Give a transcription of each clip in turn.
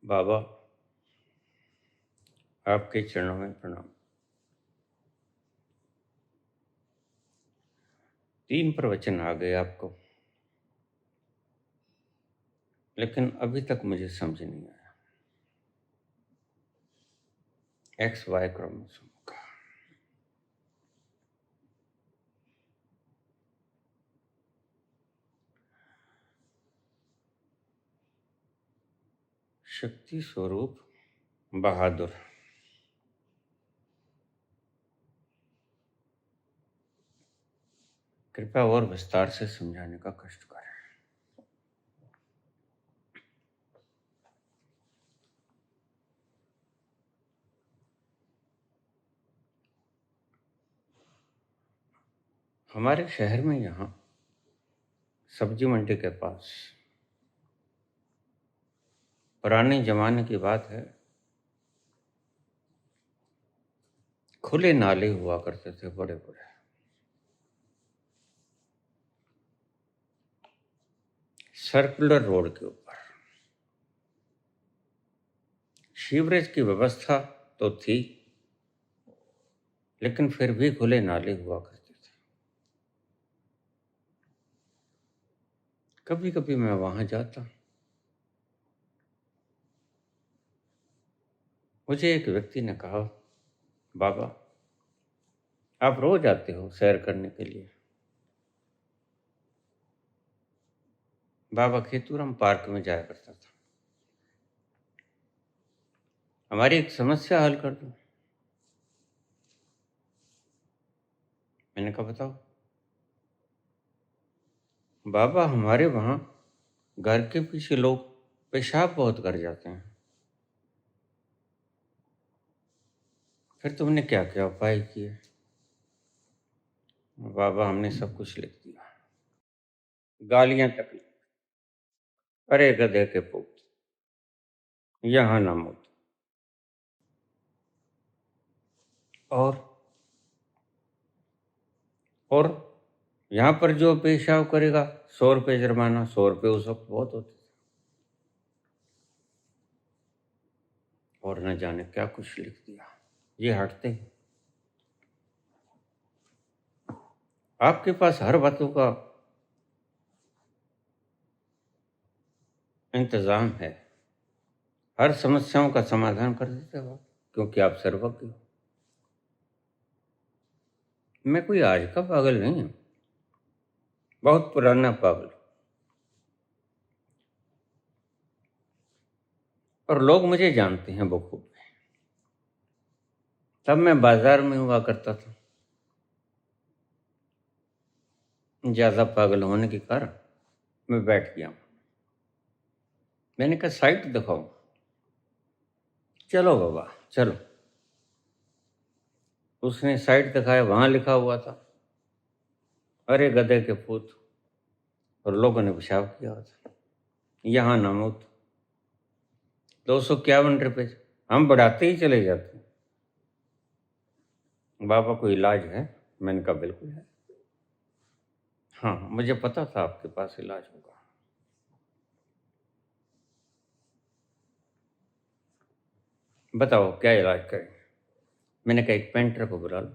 बाबा, आपके चरणों में प्रणाम। 3 प्रवचन आ गए आपको, लेकिन अभी तक मुझे समझ नहीं आया। एक्स वाई क्रोमोसोम का शक्ति स्वरूप बहादुर, कृपया और विस्तार से समझाने का कष्ट करें। हमारे शहर में यहाँ सब्जी मंडी के पास पुराने जमाने की बात है, खुले नाले हुआ करते थे बड़े बड़े। सर्कुलर रोड के ऊपर सीवरेज की व्यवस्था तो थी, लेकिन फिर भी खुले नाले हुआ करते थे। कभी कभी मैं वहां जाता, मुझे एक व्यक्ति ने कहा, बाबा आप रोज आते हो सैर करने के लिए। बाबा खेतूराम पार्क में जाया करता था। हमारी एक समस्या हल कर दो। मैंने कहा बताओ। बाबा हमारे वहाँ घर के पीछे लोग पेशाब बहुत कर जाते हैं। फिर तुमने क्या क्या उपाय किए? बाबा हमने सब कुछ लिख दिया, गालियां तक ली। अरे गधे के पुत, यहाँ ना मुत। और और यहाँ पर जो पेशाब करेगा 100 रुपये जुर्माना। 100 रुपये उस वक्त बहुत होते थे। और न जाने क्या कुछ लिख दिया। ये हटते हैं। आपके पास हर बातों का इंतजाम है, हर समस्याओं का समाधान कर देते हो आप, क्योंकि आप सर्वज्ञ हो। मैं कोई आज का पागल नहीं हूं, बहुत पुराना पागल। और लोग मुझे जानते हैं बखूबी। तब मैं बाजार में हुआ करता था। ज्यादा पागल होने के कारण मैं बैठ गया। मैंने कहा साइट दिखाओ। चलो बाबा चलो। उसने साइट दिखाया, वहां लिखा हुआ था, अरे गधे के पूत। और लोगों ने पेशाब किया था, यहाँ नामूत। 251 रुपये। हम बढ़ाते ही चले जाते। बाबा कोई इलाज है? मैंने कहा बिल्कुल है। हाँ मुझे पता था आपके पास इलाज होगा। बताओ क्या इलाज करें? मैंने कहा एक पेंटर को बुला लो।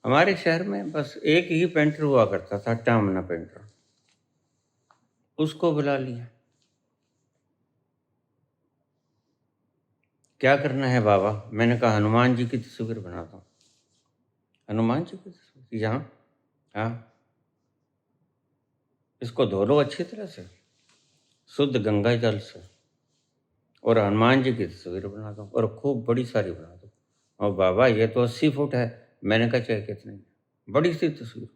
हमारे शहर में बस एक ही पेंटर हुआ करता था, टामना पेंटर। उसको बुला लिया। क्या करना है बाबा? मैंने कहा हनुमान जी की तस्वीर बनाता हूँ। हनुमान जी की तस्वीर? यहाँ? हाँ। इसको धो लो अच्छी तरह से, शुद्ध गंगा जल से, और हनुमान जी की तस्वीर बना दो, और खूब बड़ी सारी बना दो। और बाबा ये तो 80 फुट है। मैंने कहा चाहे कितने, बड़ी सी तस्वीर।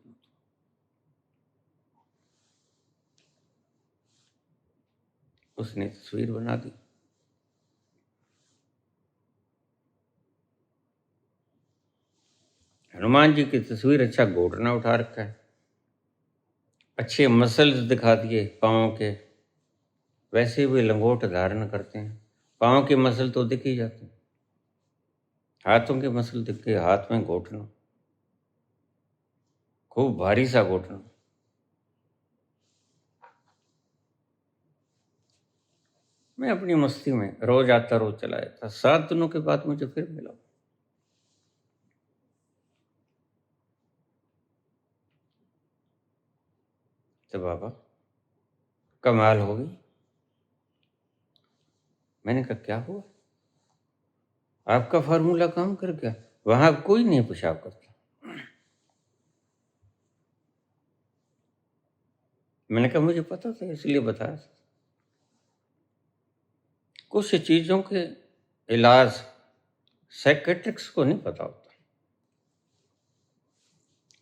उसने तस्वीर बना दी। हनुमान जी की तस्वीर, अच्छा घोटना उठा रखा है, अच्छे मसल्स दिखा दिए पाँव के, वैसे भी लंगोट धारण करते हैं। पाँव के मसल तो दिख ही जाते हैं, हाथों के मसल दिख गए। हाथ में घोटना, खूब भारी सा घोटना। मैं अपनी मस्ती में रोज आता रोज चला जाता। 7 दिनों के बाद मुझे फिर मिला। तो बाबा कमाल हो गई। मैंने कहा क्या हुआ? आपका फार्मूला काम कर गया? वहां कोई नहीं पेशाब करता। मैंने कहा मुझे पता था इसलिए बताया। कुछ चीजों के इलाज साइकेट्रिक्स को नहीं पता होता,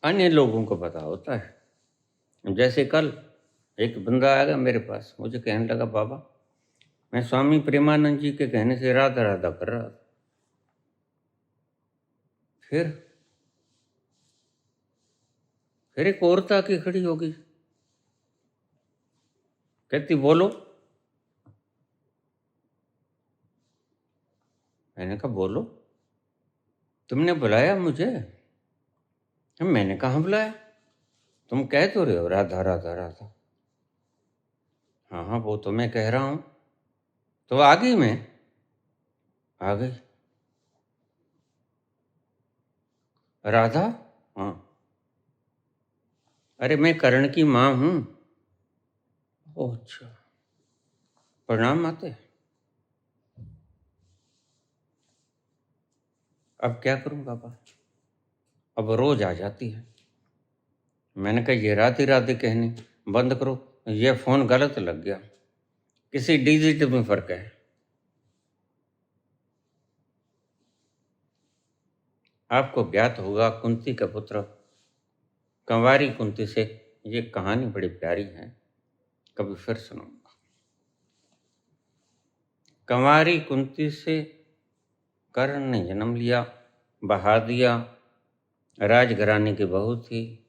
अन्य लोगों को पता होता है। जैसे कल एक बंदा आएगा मेरे पास, मुझे कहने लगा बाबा मैं स्वामी प्रेमानंद जी के कहने से राधा राधा कर रहा था। फिर एक औरत आके खड़ी हो गई, कहती बोलो। मैंने कहा बोलो, तुमने बुलाया मुझे? मैंने कहाँ बुलाया, तुम कह तो रहे हो राधा राधा राधा। हाँ हाँ वो तो मैं कह रहा हूँ। तो आ गई, मैं आ गई। राधा? हाँ। अरे मैं कर्ण की माँ हूँ। ओह अच्छा, प्रणाम आते। अब क्या करूं बाबा, अब रोज आ जाती है। मैंने कहा ये राधे राधे कहनी बंद करो, ये फोन गलत लग गया, किसी डिजिट में फर्क है। आपको ज्ञात होगा कुंती का पुत्र कंवारी कुंती से ये कहानी बड़ी प्यारी है, कभी फिर सुनाऊंगा। कंवारी कुंती से कर्ण ने जन्म लिया, बहा दिया, राजघराने की बहू थी,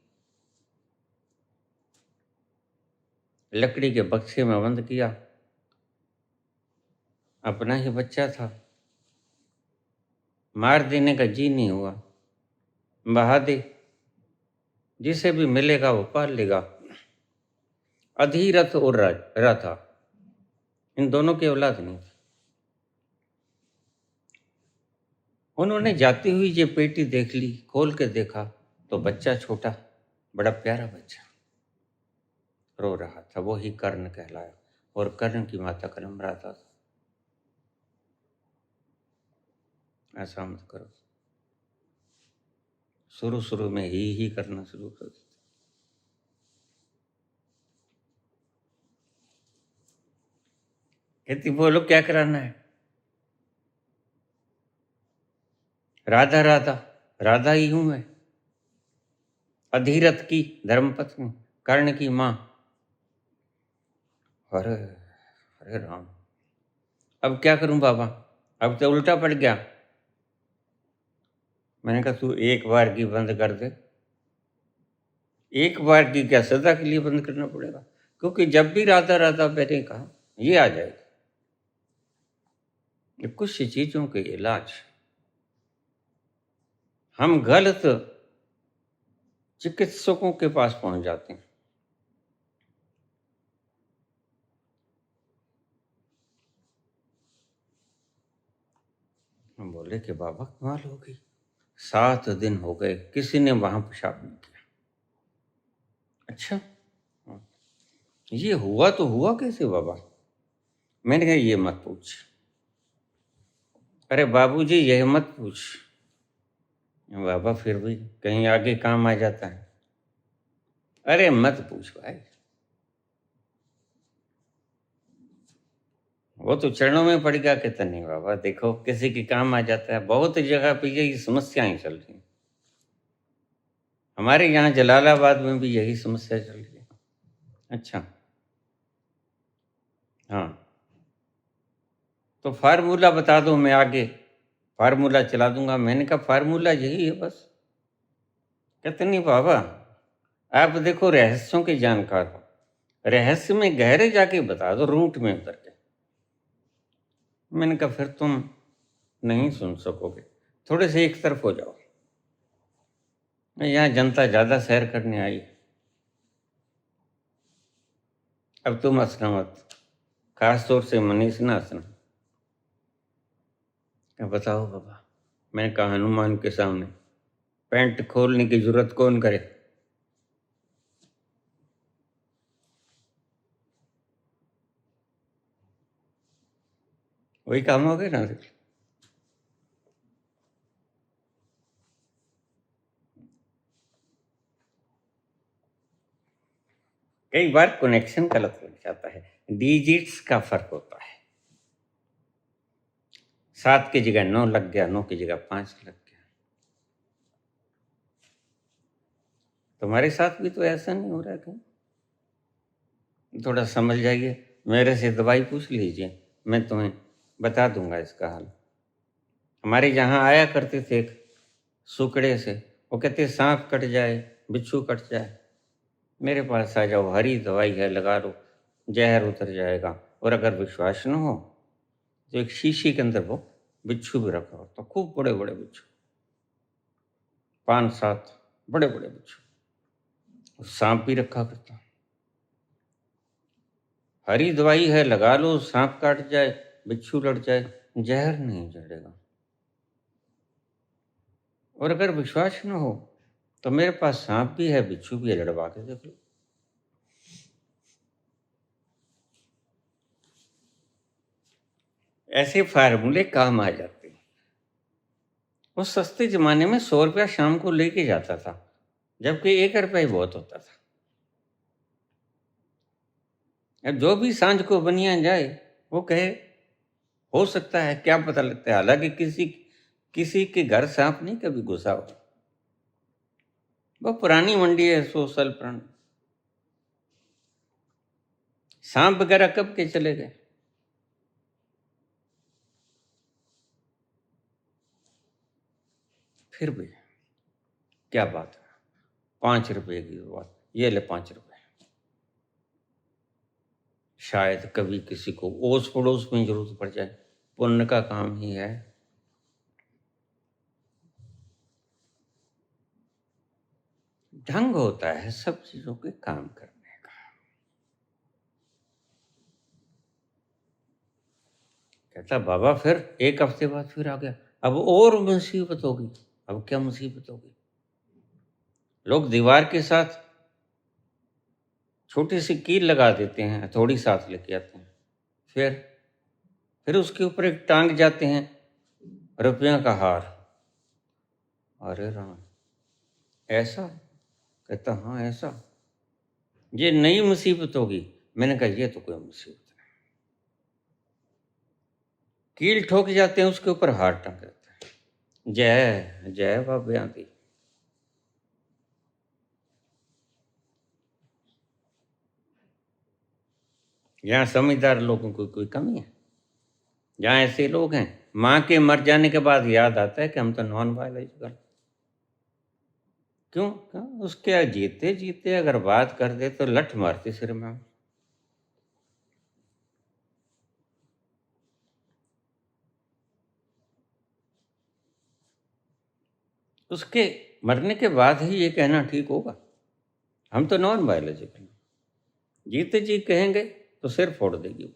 लकड़ी के बक्से में बंद किया, अपना ही बच्चा था, मार देने का जी नहीं हुआ, बहा दे, जिसे भी मिलेगा वो पाल लेगा। अधीरथ और रथा, इन दोनों की औलाद नहीं थी। उन्होंने जाती हुई ये पेटी देख ली, खोल के देखा तो बच्चा छोटा, बड़ा प्यारा बच्चा रो रहा था। वो ही कर्ण कहलाया, और कर्ण की माता का नाम राधा था। ऐसा मत करो, शुरू शुरू में ही करना शुरू कर देते। कहती बोलो क्या कराना है? राधा राधा, राधा ही हूं मैं, अधीरथ की धर्मपत्नी, कर्ण की मां। अरे अरे राम, अब क्या करूं बाबा, अब तो उल्टा पड़ गया। मैंने कहा तू एक बार की बंद कर दे। एक बार की क्या, सदा के लिए बंद करना पड़ेगा? क्योंकि जब भी राधा राधा मैंने कहा ये आ जाएगा। ये कुछ चीजों के इलाज हम गलत चिकित्सकों के पास पहुंच जाते हैं। हम बोले कि बाबा कमाल हो गई, 7 दिन हो गए किसी ने वहां पेशाब नहीं किया। अच्छा हाँ। ये हुआ तो हुआ कैसे बाबा? मैंने कहा ये मत पूछ। अरे बाबूजी यह मत पूछ। बाबा फिर भी कहीं आगे काम आ जाता है। अरे मत पूछ भाई, वो तो चरणों में पड़ गया। कहता नहीं बाबा, देखो किसी के काम आ जाता है। बहुत जगह पे यही समस्याएं चल रही हैं, हमारे यहाँ जलालाबाद में भी यही समस्या चल रही है। अच्छा हाँ, तो फार्मूला बता दो, मैं आगे फार्मूला चला दूंगा। मैंने कहा फार्मूला यही है बस। कहते नहीं बाबा, आप देखो रहस्यों के जानकार हो, रहस्य में गहरे जाके बता दो, रूट में उतर के। मैंने कहा फिर तुम नहीं सुन सकोगे, थोड़े से एक तरफ हो जाओ। यहाँ जनता ज्यादा सैर करने आई, अब तुम हंसना मत। खास तौर से मनीष ना हंसना। क्या बताओ बाबा, मैंने कहा हनुमान के सामने पैंट खोलने की जरूरत कौन करे। वही काम हो गया ना। कई बार कनेक्शन गलत लग जाता है, डिजिट्स का फर्क होता है। 7 की जगह 9 लग गया, 9 की जगह 5 लग गया। तुम्हारे साथ भी तो ऐसा नहीं हो रहा है कहीं? थोड़ा समझ जाइए, मेरे से दवाई पूछ लीजिए, मैं तुम्हें बता दूंगा इसका हल। हमारे यहाँ आया करते थे एक सुकड़े से, वो कहते सांप कट जाए, बिच्छू कट जाए, मेरे पास आ जाओ, हरी दवाई है, लगा लो, जहर उतर जाएगा। और अगर विश्वास न हो तो एक शीशी के अंदर वो बिच्छू भी रखा होता, खूब बड़े बड़े बिच्छू, 5-7 बड़े बड़े बिच्छू। सांप भी रखा करता। हरी दवाई है, लगा लो, सांप काट जाए, बिच्छू लड़ जाए, जहर नहीं चढ़ेगा। और अगर विश्वास न हो तो मेरे पास सांप भी है, बिच्छू भी है, लड़वा के देख लो। ऐसे फार्मूले काम आ जाते हैं। उस सस्ते जमाने में 100 रुपया शाम को लेके जाता था, जबकि 1 रुपया ही बहुत होता था। अब जो भी सांझ को बनिया जाए वो कहे, हो सकता है, क्या पता लगता है। हालांकि किसी किसी के घर सांप नहीं कभी घुसा हो। वो पुरानी मंडी है, 100 साल पुरानी। सांप वगैरह कब के चले गए। फिर भी क्या बात है, 5 रुपए की बात, ये ले 5 रुपए। शायद कभी किसी को ओस पड़ोस में जरूरत पड़ जाए, पुण्य का काम ही है। ढंग होता है सब चीजों के काम करने का। कहता बाबा फिर 1 हफ्ते बाद फिर आ गया, अब और मुसीबत होगी। अब क्या मुसीबत होगी, लोग दीवार के साथ छोटी सी कील लगा देते हैं, हथौड़ी साथ लेके आते हैं, फिर उसके ऊपर एक टांग जाते हैं रुपयों का हार। अरे राम, ऐसा? कहता हाँ ऐसा, ये नई मुसीबत होगी। मैंने कहा ये तो कोई मुसीबत नहीं। कील ठोक जाते हैं, उसके ऊपर हार टांग जाते हैं। जय जय बाबे आंधी। यहाँ समझदार लोगों को कोई कमी है? जहाँ ऐसे लोग हैं, माँ के मर जाने के बाद याद आता है कि हम तो नॉन बायोलॉजिकल। क्यों क्यों? उसके जीते जीते अगर बात कर दे तो लठ मारती सिर में। उसके मरने के बाद ही ये कहना ठीक होगा हम तो नॉन बायोलॉजिकल। जीते जी कहेंगे तो सिर फोड़ देगी।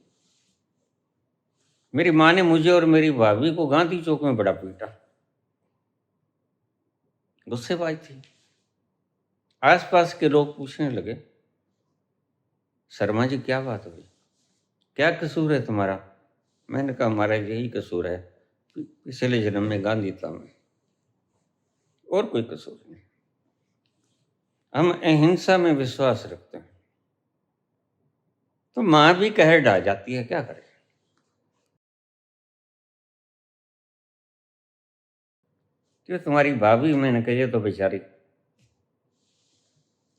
मेरी माँ ने मुझे और मेरी भाभी को गांधी चौक में बड़ा पीटा, गुस्सेबाज थी। आसपास के लोग पूछने लगे, शर्मा जी क्या बात हुई, क्या कसूर है तुम्हारा? मैंने कहा हमारा यही कसूर है, पिछले जन्म में गांधी था मैं, और कोई कसूर नहीं। हम अहिंसा में विश्वास रखते हैं। तो माँ भी कहर ढा जाती है, क्या करें। क्यों तुम्हारी भाभी? मैंने कही तो बेचारी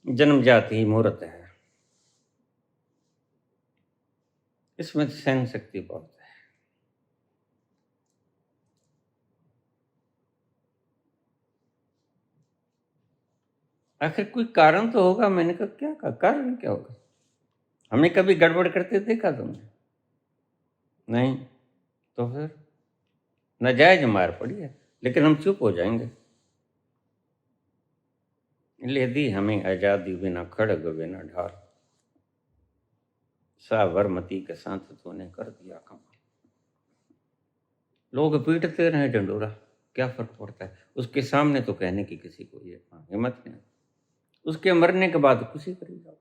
जन्म जाती ही मुहूर्त है, इसमें सहन शक्ति बहुत है। आखिर कोई कारण तो होगा। मैंने कहा क्या कारण क्या होगा? हमने कभी गड़बड़ करते देखा तुमने? नहीं। तो फिर नाजायज मार पड़ी है, लेकिन हम चुप हो जाएंगे। ले दी हमें आजादी बिना खड़ग बिना ढाल। साबरमती के साथ तूने कर दिया कमाल। लोग पीटते रहे डंडोरा, क्या फर्क पड़ता है? उसके सामने तो कहने की किसी को ये हिम्मत नहीं। उसके मरने के बाद खुशी करी जाओ,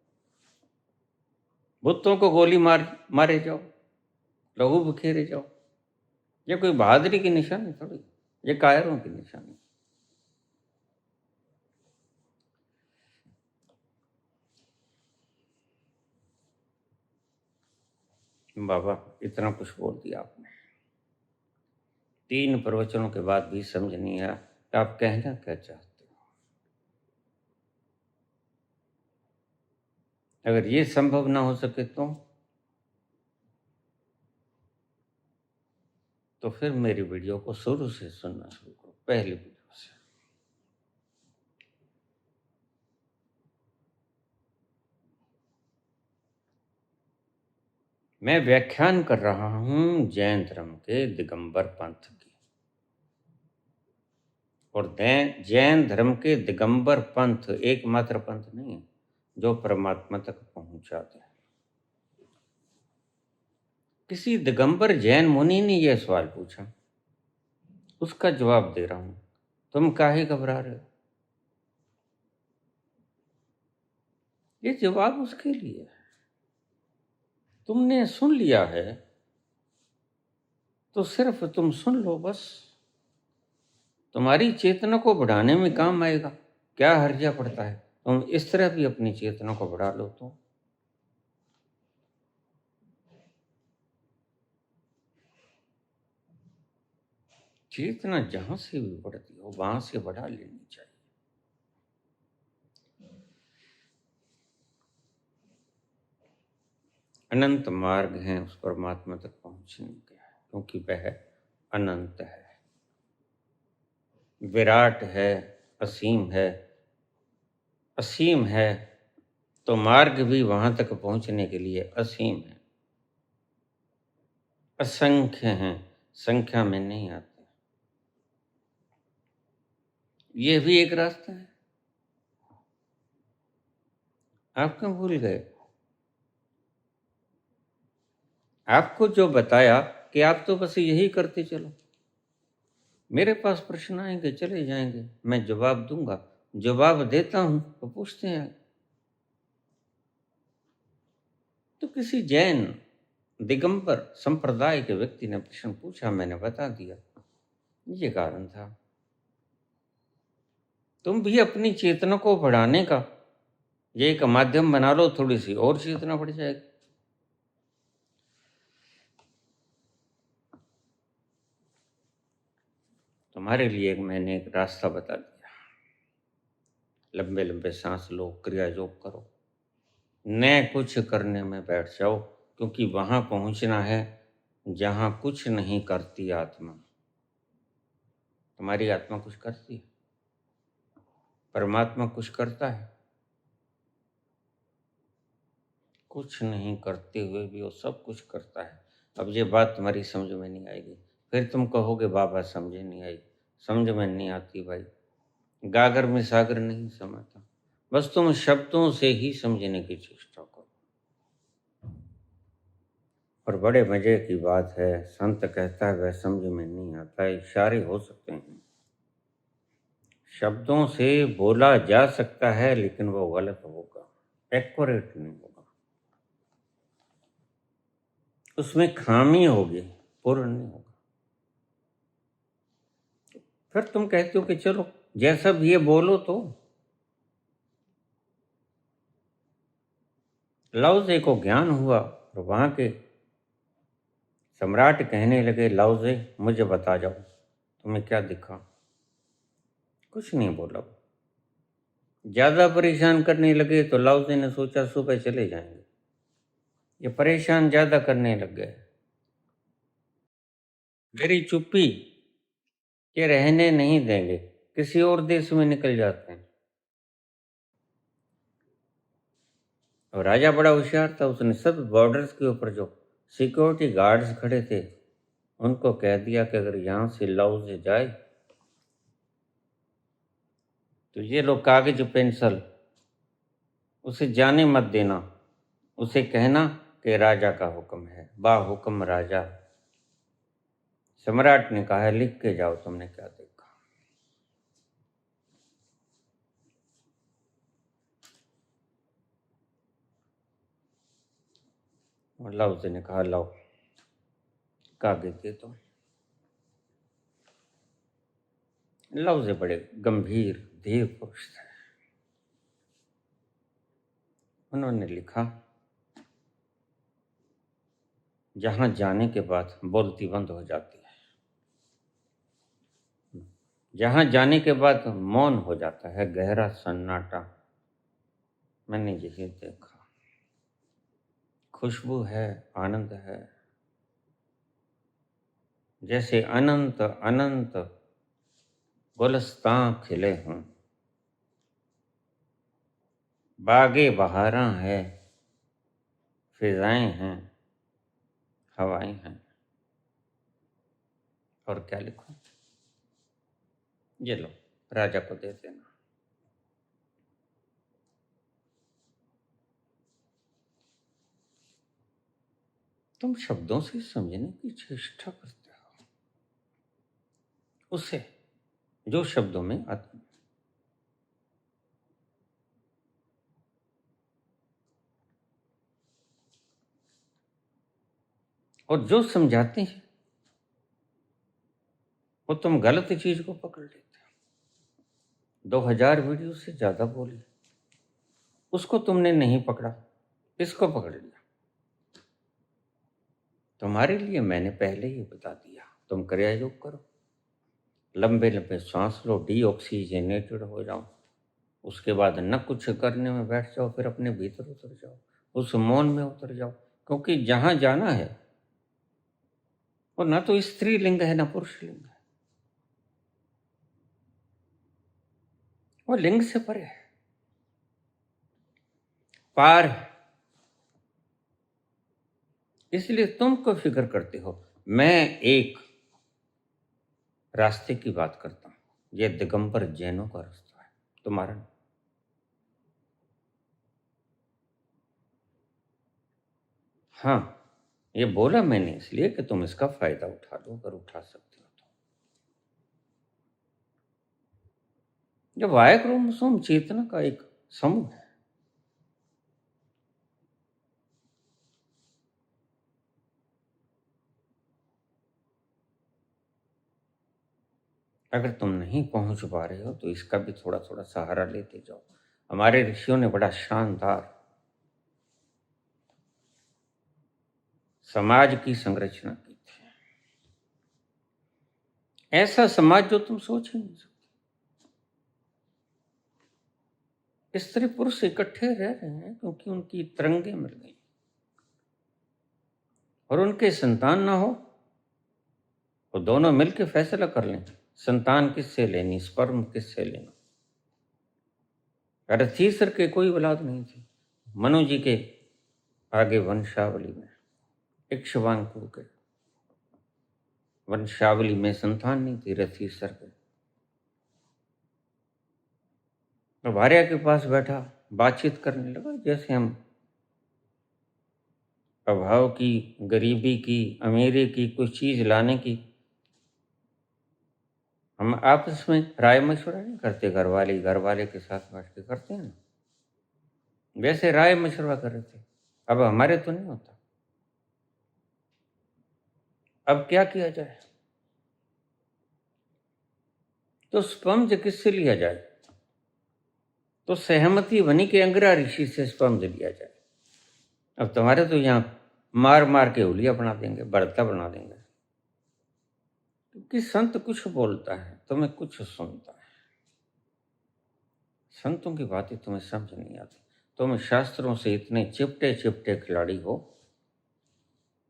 बुतों को गोली मारे जाओ, लहू बखेरे जाओ। ये कोई बहादुरी की निशानी थोड़ी, ये कायरों की निशानी। बाबा इतना कुछ बोल दिया आपने, 3 प्रवचनों के बाद भी समझ नहीं आया कि आप कहना क्या चाहते हो। अगर ये संभव ना हो सके तो फिर मेरी वीडियो को शुरू से सुनना शुरू करो, पहली वीडियो से। मैं व्याख्यान कर रहा हूं जैन धर्म के दिगंबर पंथ की, और जैन धर्म के दिगंबर पंथ एकमात्र पंथ नहीं है जो परमात्मा तक पहुंचाता है। किसी दिगंबर जैन मुनि ने यह सवाल पूछा, उसका जवाब दे रहा हूं, तुम काहे घबरा रहे हो? ये जवाब उसके लिए है। तुमने सुन लिया है तो सिर्फ तुम सुन लो बस, तुम्हारी चेतना को बढ़ाने में काम आएगा। क्या हर्जा पड़ता है, तुम इस तरह भी अपनी चेतना को बढ़ा लो। तो चेतना जहां से भी बढ़ती हो वहां से बढ़ा लेनी चाहिए। अनंत मार्ग हैं उस परमात्मा तक पहुंचने के, क्योंकि वह अनंत है, विराट है, असीम है। असीम है तो मार्ग भी वहां तक पहुंचने के लिए असीम है। असंख्य हैं, संख्या में नहीं आते। ये भी एक रास्ता है। आप क्यों भूल गए? आपको जो बताया कि आप तो बस यही करते चलो। मेरे पास प्रश्न आएंगे, चले जाएंगे, मैं जवाब दूंगा, जवाब देता हूं तो पूछते हैं। तो किसी जैन दिगंबर संप्रदाय के व्यक्ति ने प्रश्न पूछा, मैंने बता दिया, ये कारण था। तुम भी अपनी चेतना को बढ़ाने का ये एक माध्यम बना लो, थोड़ी सी और चेतना बढ़ जाएगी। तुम्हारे लिए मैंने एक रास्ता बता दिया। लंबे लंबे सांस लो, क्रिया योग करो, न कुछ करने में बैठ जाओ, क्योंकि वहां पहुंचना है जहां कुछ नहीं करती आत्मा। तुम्हारी आत्मा कुछ करती है, परमात्मा कुछ करता है? कुछ नहीं करते हुए भी वो सब कुछ करता है। अब ये बात तुम्हारी समझ में नहीं आएगी, फिर तुम कहोगे बाबा समझे नहीं आई। समझ में नहीं आती भाई, गागर में सागर नहीं समाता। बस तुम शब्दों से ही समझने की चेष्टा करो। और बड़े मजे की बात है, संत कहता है वह समझ में नहीं आता, इशारे हो सकते हैं, शब्दों से बोला जा सकता है, लेकिन वो गलत होगा, एक्यूरेट नहीं होगा, उसमें खामी होगी, पूर्ण नहीं होगा। फिर तुम कहते हो कि चलो जैसा भी ये बोलो। तो लाओजे को ज्ञान हुआ और वहां के सम्राट कहने लगे, लाओजे मुझे बता जाओ तुम्हें क्या दिखा? कुछ नहीं बोला। ज्यादा परेशान करने लगे तो लाओजे ने सोचा सुबह चले जाएंगे। ये परेशान ज्यादा करने लग गए, मेरी चुप्पी ये रहने नहीं देंगे, किसी और देश में निकल जाते हैं। और राजा बड़ा होशियार था, उसने सब बॉर्डर्स के ऊपर जो सिक्योरिटी गार्ड्स खड़े थे उनको कह दिया कि अगर यहाँ से लाओजे जाए तो ये लो कागज पेंसिल, उसे जाने मत देना, उसे कहना कि कि राजा का हुक्म है, बा हुक्म राजा। सम्राट ने कहा, लिख के जाओ तुमने क्या देखा। और लाओ ने कहा, लाओ कागज दे दो। लाओ से बड़े गंभीर धीर पुरुष थे। उन्होंने लिखा, जहां जाने के बाद बोलती बंद हो जाती है, जहां जाने के बाद मौन हो जाता है, गहरा सन्नाटा। मैंने यही देखा। खुशबू है, आनंद है, जैसे अनंत अनंत गुलस्तां खिले हों। बागे बहारां है, फिजाएं हैं, हवाएं हैं। और क्या लिखूं? ये लो, राजा को दे देना। तुम शब्दों से समझने की चेष्टा करते हो उसे जो शब्दों में आत्मा। और जो समझाते हैं वो तुम गलत चीज को पकड़ लेते हो। 2000 वीडियो से ज्यादा बोली, उसको तुमने नहीं पकड़ा, इसको पकड़ लिया। तुम्हारे लिए मैंने पहले ही बता दिया, तुम क्रिया योग करो, लंबे लंबे सांस लो, डीऑक्सीजनेटेड हो जाओ। उसके बाद न कुछ करने में बैठ जाओ, फिर अपने भीतर उतर जाओ, उस मौन में उतर जाओ। क्योंकि जहां जाना है वो ना तो स्त्री लिंग है ना पुरुष लिंग है, वो लिंग से परे है, पार है। इसलिए तुमको फिक्र करते हो। मैं एक रास्ते की बात करता हूं, ये दिगंबर जैनों का रास्ता है, तुम्हारा नहीं। हाँ, ये बोला मैंने इसलिए कि तुम इसका फायदा उठा लो, अगर उठा सकते हो तो। जब वायक्रोमोसोम चेतना का एक समूह है, अगर तुम नहीं पहुंच पा रहे हो तो इसका भी थोड़ा थोड़ा सहारा लेते जाओ। हमारे ऋषियों ने बड़ा शानदार समाज की संरचना की थी, ऐसा समाज जो तुम सोच ही नहीं सकते। स्त्री पुरुष इकट्ठे रह रहे हैं क्योंकि उनकी तरंगे मिल गई, और उनके संतान ना हो तो दोनों मिलकर फैसला कर लें संतान किससे लेनी, स्पर्म किससे लेना। रथीसर के कोई औलाद नहीं थी, मनु जी के आगे वंशावली में इक्ष्वाकु के वंशावली में संतान नहीं थी रथीसर के। तो भार्या के पास बैठा बातचीत करने लगा, जैसे हम अभाव की, गरीबी की, अमीरी की कुछ चीज लाने की हम आपस में राय मशवरा नहीं करते, घर वाले के साथ बैठ के करते हैं ना, वैसे राय मशवरा कर रहे थे। अब हमारे तो नहीं होता। अब क्या किया जाए? तो स्पंज किससे लिया जाए? तो सहमति बनी कि अंगिरा ऋषि से स्पंज लिया जाए। अब तुम्हारे तो यहाँ मार मार के उलिया बना देंगे, बर्ता बना देंगे, क्योंकि संत कुछ बोलता है, तुम्हें कुछ सुनता है। संतों की बातें तुम्हें समझ नहीं आती। तुम शास्त्रों से इतने चिपटे चिपटे खिलाड़ी हो,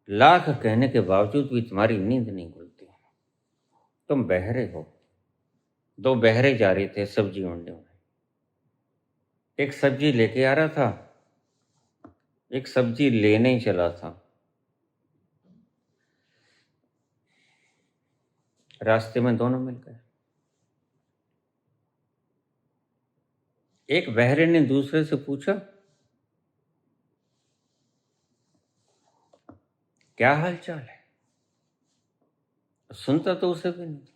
लाख कहने के बावजूद भी तुम्हारी नींद नहीं खुलती। तुम बहरे हो। 2 बहरे जा रहे थे सब्जी मंडी में, एक सब्जी लेके आ रहा था, एक सब्जी लेने ही चला था। रास्ते में दोनों मिल गए। एक बहरे ने दूसरे से पूछा, क्या हाल चाल है, सुनता तो उसे भी नहीं।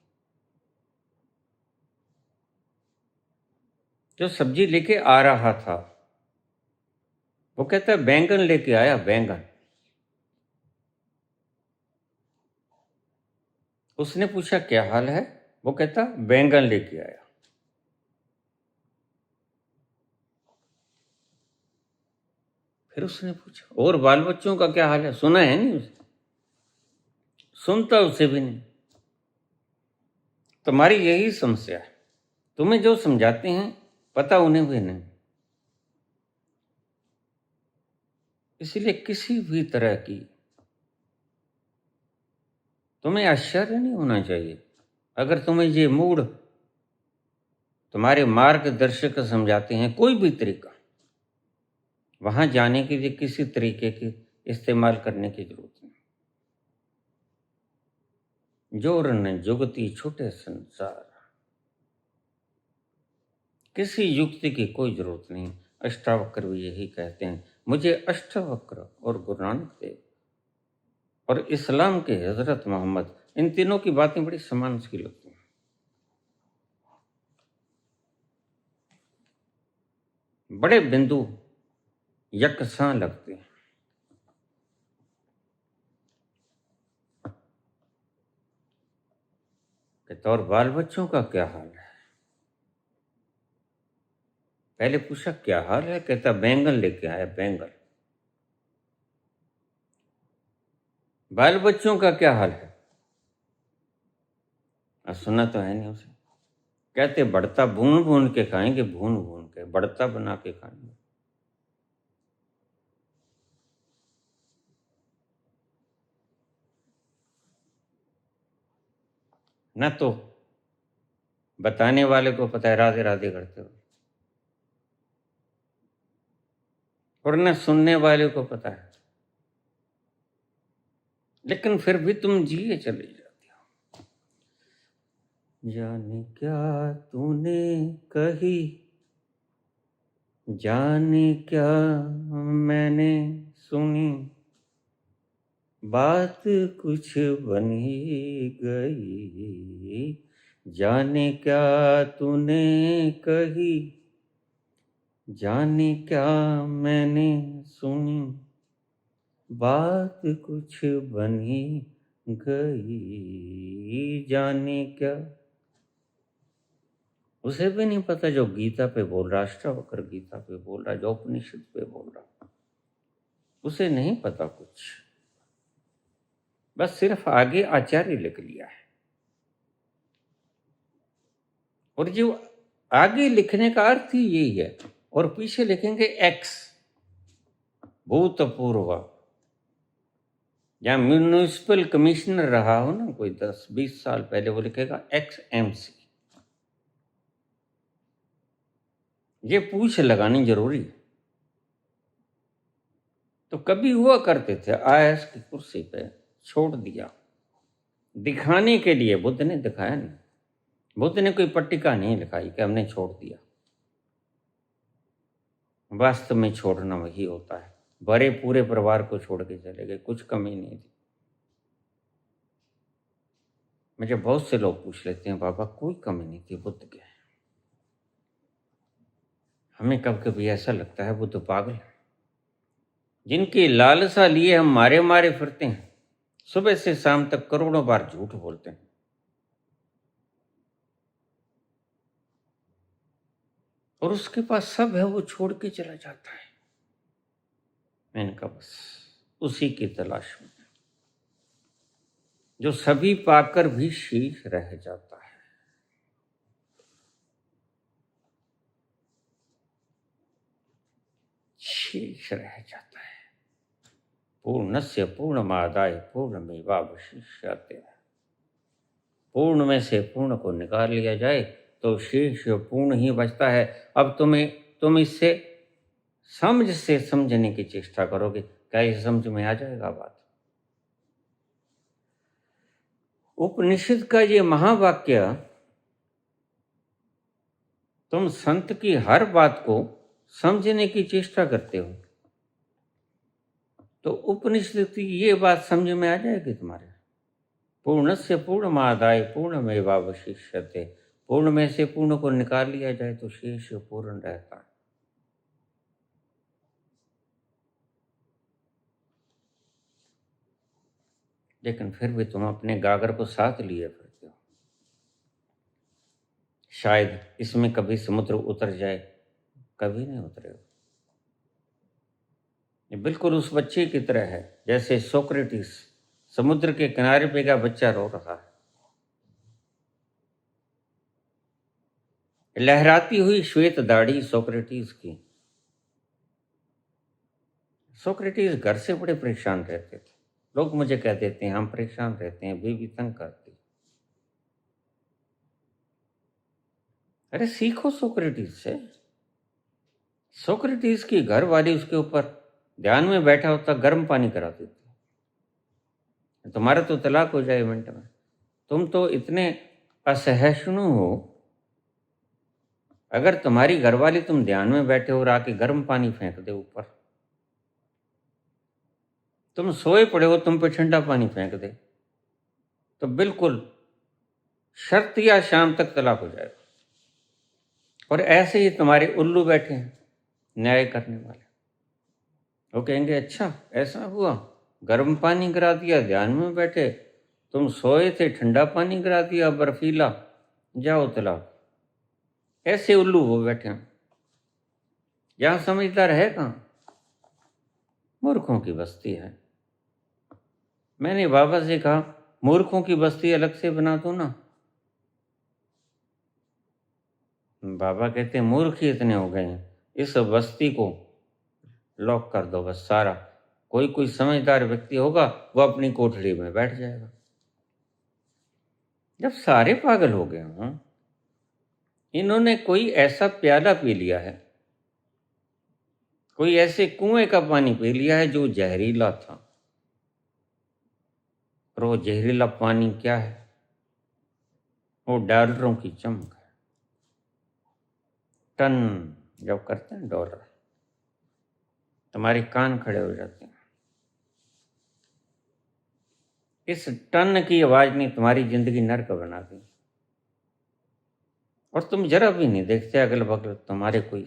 जो सब्जी लेके आ रहा था वो कहता है बैंगन लेके आया, बैंगन। उसने पूछा क्या हाल है, वो कहता बैंगन लेके आया। फिर उसने पूछा और बाल बच्चों का क्या हाल है, सुना है नहीं उसे, सुनता उसे भी नहीं। तुम्हारी यही समस्या है, तुम्हें जो समझाते हैं पता उन्हें भी नहीं। इसलिए किसी भी तरह की तुम्हें आश्चर्य नहीं होना चाहिए अगर तुम्हें ये मूड तुम्हारे मार्गदर्शक समझाते हैं कोई भी तरीका, वहां जाने के लिए किसी तरीके की इस्तेमाल करने की जरूरत नहीं। जोर न जुगती छूटे संसार, किसी युक्ति की कोई जरूरत नहीं। अष्टावक्र भी यही कहते हैं। मुझे अष्टावक्र और गुरु नानक देव और इस्लाम के हजरत मोहम्मद, इन तीनों की बातें बड़ी समान सी लगती हैं। बड़े बिंदु यकसां लगते हैं। कहता और बाल बच्चों का क्या हाल है। पहले पूछा क्या हाल है, कहता बैंगन लेके आया, बैंगन। बाल बच्चों का क्या हाल है, सुना तो है नहीं उसे। कहते बढ़ता भून भून के खाएंगे, भून भून के बढ़ता बना के खाएंगे। न तो बताने वाले को पता है राधे राधे करते हो, और न सुनने वाले को पता है, लेकिन फिर भी तुम जिए चले जाते हो। जाने क्या तूने कही, जाने क्या मैंने सुनी, बात कुछ बन ही गई। जाने क्या तूने कही, जाने क्या मैंने सुनी, बात कुछ बन ही गई। जाने क्या, उसे भी नहीं पता जो गीता पे बोल रहा, अष्टावक्र गीता पे बोल रहा, जो उपनिषद पे बोल रहा, उसे नहीं पता कुछ। बस सिर्फ आगे आचार्य लिख लिया है, और जो आगे लिखने का अर्थ ही यही है, और पीछे लिखेंगे एक्स, भूतपूर्व। जहाँ म्यूनिसिपल कमिश्नर रहा हो ना कोई 10-20 साल पहले, वो लिखेगा एक्स MC। ये पूछ लगानी जरूरी है। तो कभी हुआ करते थे IAS की कुर्सी पे, छोड़ दिया दिखाने के लिए। बुद्ध ने दिखाया नहीं, बुद्ध ने कोई पट्टिका नहीं लिखाई कि हमने छोड़ दिया। वास्तव में छोड़ना वही होता है। बड़े पूरे परिवार को छोड़ के चले गए, कुछ कमी नहीं थी। मुझे बहुत से लोग पूछ लेते हैं बाबा कोई कमी नहीं थी बुद्ध के। हमें कभी कभी ऐसा लगता है बुद्ध पागल है, जिनकी लालसा लिए हम मारे मारे फिरते हैं, सुबह से शाम तक करोड़ों बार झूठ बोलते हैं। और उसके पास सब है, वो छोड़ के चला जाता है। मैंने कहा बस उसी की तलाश में, जो सभी पाकर भी शीश रह जाता है। शीश रह जाता है। पूर्णस्य पूर्णमादाय पूर्णमेवावशिष्यते। पूर्ण में से पूर्ण को निकाल लिया जाए तो शेष पूर्ण ही बचता है। अब तुम इससे समझ से समझने की चेष्टा करोगे, क्या ये समझ में आ जाएगा बात। उपनिषद का ये महावाक्य, तुम संत की हर बात को समझने की चेष्टा करते हो, तो उपनिषद की ये बात समझ में आ जाएगी तुम्हारे। पूर्णस्य पूर्णमादाय पूर्णमेवावशिष्यते, पूर्ण में से पूर्ण को निकाल लिया जाए तो शेष पूर्ण रहता है। लेकिन फिर भी तुम अपने गागर को साथ लिए फिरते हो। शायद इसमें कभी समुद्र उतर जाए, कभी नहीं उतरेगा। ये बिल्कुल उस बच्चे की तरह है जैसे सोक्रेटिस समुद्र के किनारे पे का बच्चा रो रहा है। लहराती हुई श्वेत दाढ़ी सोक्रेटिस की। सोक्रेटिस घर से बड़े परेशान रहते थे। लोग मुझे कह देते हैं हम परेशान रहते हैं, बीवी तंग करती। अरे सीखो सोक्रेटिस से। सोक्रेटिस की घर वाली उसके ऊपर ध्यान में बैठा होता गर्म पानी करा देती। तुम्हारा तो तलाक हो जाए मिनट में। तुम तो इतने असहिष्णु हो, अगर तुम्हारी घरवाली तुम ध्यान में बैठे हो और आके गर्म पानी फेंक दे ऊपर, तुम सोए पड़े हो तुम पे ठंडा पानी फेंक दे, तो बिल्कुल शर्त या शाम तक तलाक हो जाएगा। और ऐसे ही तुम्हारे उल्लू बैठे हैं न्याय करने वाले, वो कहेंगे अच्छा ऐसा हुआ, गर्म पानी करा दिया, ध्यान में बैठे, तुम सोए थे ठंडा पानी करा दिया बर्फीला, जाओ तलाक। ऐसे उल्लू वो बैठे हैं। यहां समझदार है कहां? मूर्खों की बस्ती है। मैंने बाबा से कहा मूर्खों की बस्ती अलग से बना दो ना। बाबा कहते मूर्ख ही इतने हो गए हैं, इस बस्ती को लॉक कर दो बस सारा। कोई कोई समझदार व्यक्ति होगा वो अपनी कोठरी में बैठ जाएगा। जब सारे पागल हो गए हों, इन्होंने कोई ऐसा प्याला पी लिया है, कोई ऐसे कुएं का पानी पी लिया है जो जहरीला था। और वो जहरीला पानी क्या है? वो डॉलरों की चमक है। टन जब करते हैं डॉलर, तुम्हारे कान खड़े हो जाते हैं। इस टन की आवाज ने तुम्हारी जिंदगी नर्क बना दी। और तुम जरा भी नहीं देखते अगल बगल तुम्हारे कोई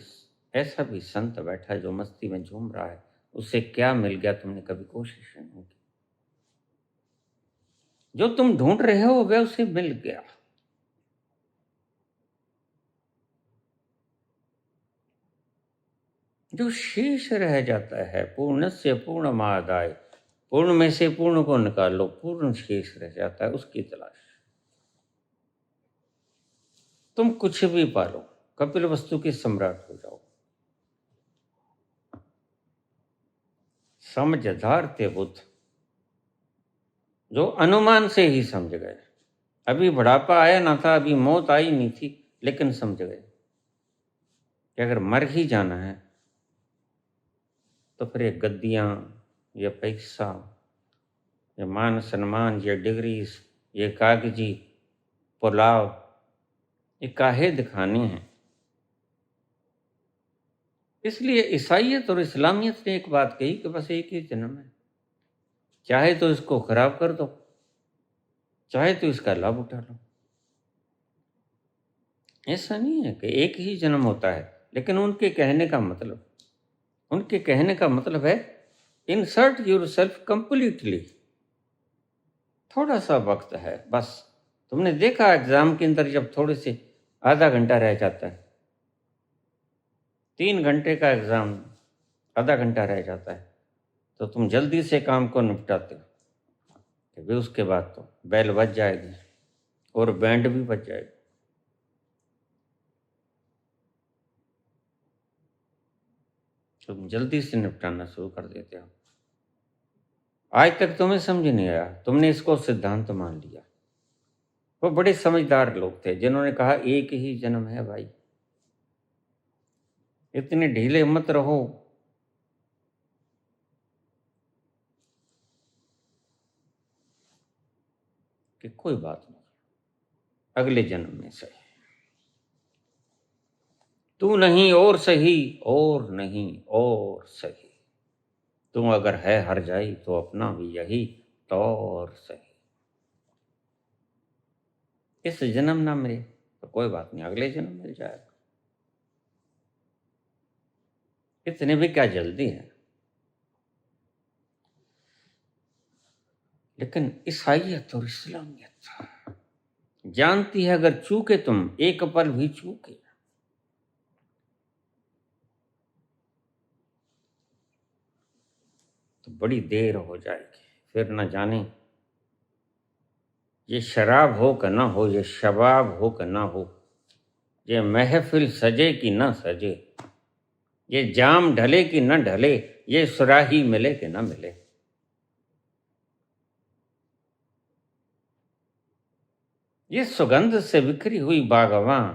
ऐसा भी संत बैठा है जो मस्ती में झूम रहा है, उससे क्या मिल गया तुमने कभी कोशिश नहीं की। जो तुम ढूंढ रहे हो वह उसे मिल गया। जो शेष रह जाता है पूर्णस्य पूर्णमादाय, पूर्ण में से पूर्ण को निकाल लो, पूर्ण शेष रह जाता है, उसकी तलाश। तुम कुछ भी पालो, कपिल वस्तु के सम्राट हो जाओ। समझदार थे बुद्ध, जो अनुमान से ही समझ गए। अभी बुढ़ापा आया ना था, अभी मौत आई नहीं थी, लेकिन समझ गए कि अगर मर ही जाना है तो फिर ये गद्दियाँ, ये पैसा, ये मान सम्मान, ये डिग्रीज, ये कागजी पुलाव, ये काहे दिखानी है। इसलिए ईसाइयत और इस्लामियत ने एक बात कही कि बस एक ही जन्म है, चाहे तो इसको खराब कर दो, चाहे तो इसका लाभ उठा लो। ऐसा नहीं है कि एक ही जन्म होता है, लेकिन उनके कहने का मतलब है इंसर्ट योरसेल्फ कंप्लीटली। थोड़ा सा वक्त है बस। तुमने देखा एग्जाम के अंदर जब थोड़े से आधा घंटा रह जाता है, 3 घंटे का एग्जाम आधा घंटा रह जाता है, तो तुम जल्दी से काम को निपटाते हो, क्योंकि उसके बाद तो बेल बज जाएगी और बैंड भी बज जाएगी। तुम जल्दी से निपटाना शुरू कर देते हो। आज तक तुम्हें समझ नहीं आया, तुमने इसको सिद्धांत मान लिया। वो बड़े समझदार लोग थे जिन्होंने कहा एक ही जन्म है भाई, इतने ढीले मत रहो। कि कोई बात नहीं, अगले जन्म में सही, तू नहीं और सही, और नहीं और सही, तू अगर है हर जाई तो अपना भी यही तौर सही। इस जन्म ना मिले तो कोई बात नहीं, अगले जन्म मिल जाएगा। इतने भी क्या जल्दी है। लेकिन ईसाइयत और इस्लामियत जानती है अगर चूके तुम एक पल भी चूके तो बड़ी देर हो जाएगी, फिर न जाने ये शराब हो कि ना हो, ये शबाब हो कि ना हो, ये महफिल सजे कि ना सजे, ये जाम ढले कि न ढले, ये सुराही मिले कि ना मिले। ये सुगंध से बिखरी हुई बागवां,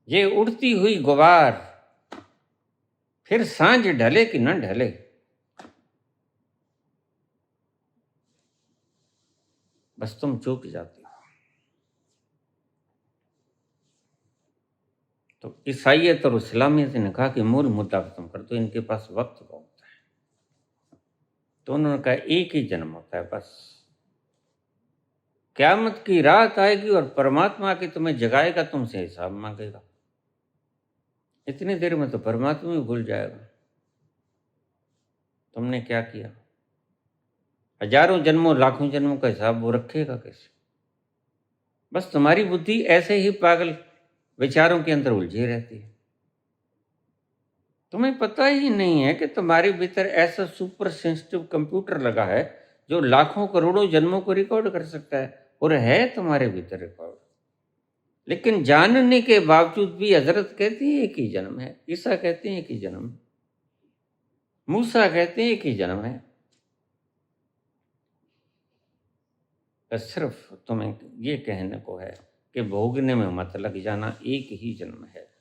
ये उड़ती हुई गुबार, फिर सांझ ढले कि न ढले। बस तुम चूक जाती हो। तो ईसाइयत और इस्लामियत ने कहा कि मूल मुद्दा खत्म कर दो, इनके पास वक्त बहुत है। तो उन्होंने कहा एक ही जन्म होता है बस, क़यामत की रात आएगी और परमात्मा की तुम्हें जगाएगा, तुमसे हिसाब मांगेगा। इतनी देर में तो परमात्मा भी भूल जाएगा तुमने क्या किया। हजारों जन्मों लाखों जन्मों का हिसाब वो रखेगा कैसे। बस तुम्हारी बुद्धि ऐसे ही पागल विचारों के अंदर उलझी रहती है। तुम्हें पता ही नहीं है कि तुम्हारे भीतर ऐसा सुपर सेंसिटिव कंप्यूटर लगा है जो लाखों करोड़ों जन्मों को रिकॉर्ड कर सकता है, और है तुम्हारे भीतर रिकॉर्ड। लेकिन जानने के बावजूद भी हजरत कहती है एक ही जन्म है, ईसा कहते हैं एक ही जन्म, मूसा कहते हैं एक ही जन्म है। सिर्फ तुम्हें ये कहने को है कि भोगने में मत लग जाना, एक ही जन्म है।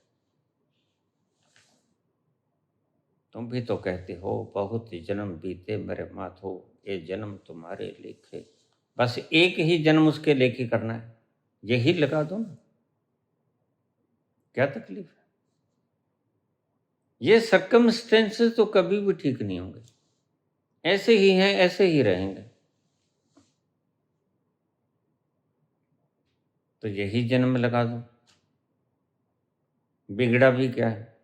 तुम भी तो कहते हो बहुत जन्म बीते मेरे माथो, ये जन्म तुम्हारे लेखे। बस एक ही जन्म उसके लेखे करना है, यही लगा दो ना, क्या तकलीफ है। ये सर्कमस्टेंसेस तो कभी भी ठीक नहीं होंगे, ऐसे ही हैं ऐसे ही रहेंगे। तो यही जन्म लगा दो, बिगड़ा भी क्या है।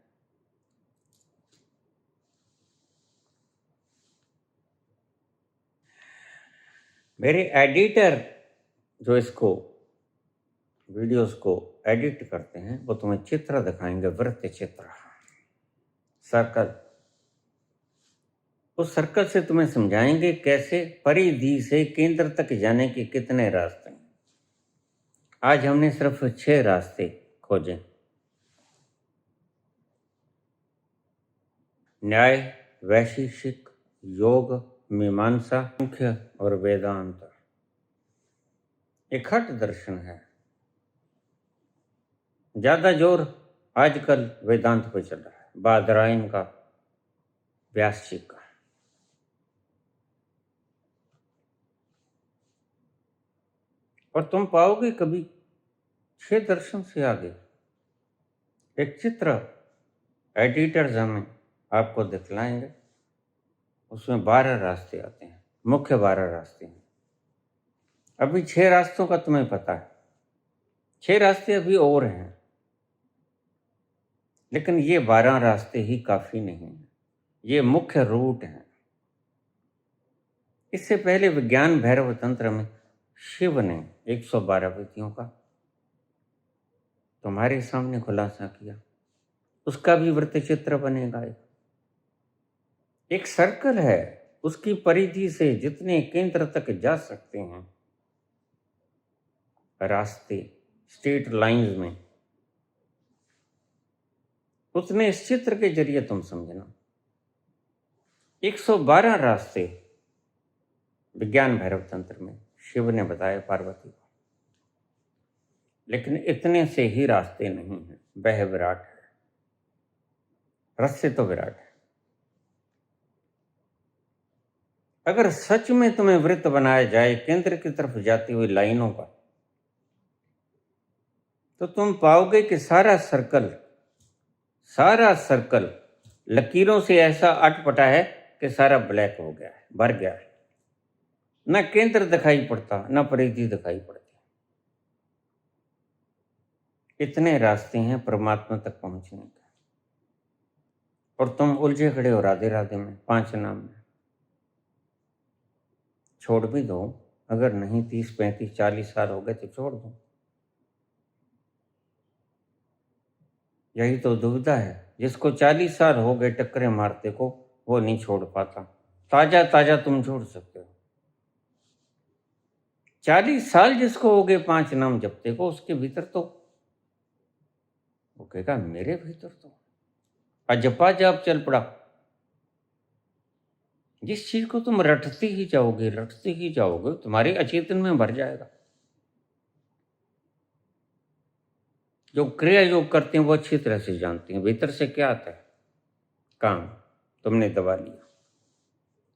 मेरे एडिटर जो इसको वीडियोस को एडिट करते हैं वो तुम्हें चित्र दिखाएंगे, वृत्त चित्र, सर्कल। उस सर्कल से तुम्हें समझाएंगे कैसे परिधि से केंद्र तक जाने के कितने रास्ते हैं। आज हमने सिर्फ 6 रास्ते खोजे, न्याय, वैशेषिक, योग, मीमांसा, मुख्य और वेदांत। एक हठ दर्शन है, ज्यादा जोर आजकल वेदांत पे चल रहा है, बादरायण का, व्यास जी का। और तुम पाओगे कभी 6 दर्शन से आगे। एक चित्र एडिटर्स हमें आपको दिखलाएंगे, उसमें 12 रास्ते आते हैं, मुख्य 12 रास्ते हैं। अभी 6 रास्तों का तुम्हें पता है, 6 रास्ते अभी और हैं, लेकिन ये 12 रास्ते ही काफी नहीं हैं, ये मुख्य रूट हैं। इससे पहले विज्ञान भैरव तंत्र में शिव ने 112 विधियों का तुम्हारे सामने खुलासा किया, उसका भी वृत्त चित्र बनेगा। एक सर्कल है, उसकी परिधि से जितने केंद्र तक जा सकते हैं रास्ते, स्ट्रेट लाइंस में, उतने इस चित्र के जरिए तुम समझना। 112 रास्ते विज्ञान भैरव तंत्र में शिव ने बताया पार्वती को, लेकिन इतने से ही रास्ते नहीं हैं। वह विराट है, रस से तो विराट है। अगर सच में तुम्हें वृत्त बनाया जाए केंद्र की तरफ जाती हुई लाइनों का, तो तुम पाओगे कि सारा सर्कल लकीरों से ऐसा अटपटा है कि सारा ब्लैक हो गया है, भर गया है। ना केंद्र दिखाई पड़ता, ना परिधि दिखाई पड़ती। इतने रास्ते हैं परमात्मा तक पहुंचने के, और तुम उलझे खड़े हो राधे राधे में, 5 नाम में। छोड़ भी दो, अगर नहीं 30, 35, 40 साल हो गए तो छोड़ दो। यही तो दुविधा है। जिसको 40 साल हो गए टक्करे मारते को, वो नहीं छोड़ पाता। ताजा ताजा तुम छोड़ सकते हो। 40 साल जिसको हो गए 5 नाम जपते को, उसके भीतर तो वो कहेगा मेरे भीतर तो अजपा जाप चल पड़ा। जिस चीज को तुम रटते ही जाओगे, तुम्हारे अचेतन में भर जाएगा। जो क्रिया योग करते हैं वो अच्छी तरह से जानते हैं भीतर से क्या आता है। काम तुमने दबा लिया,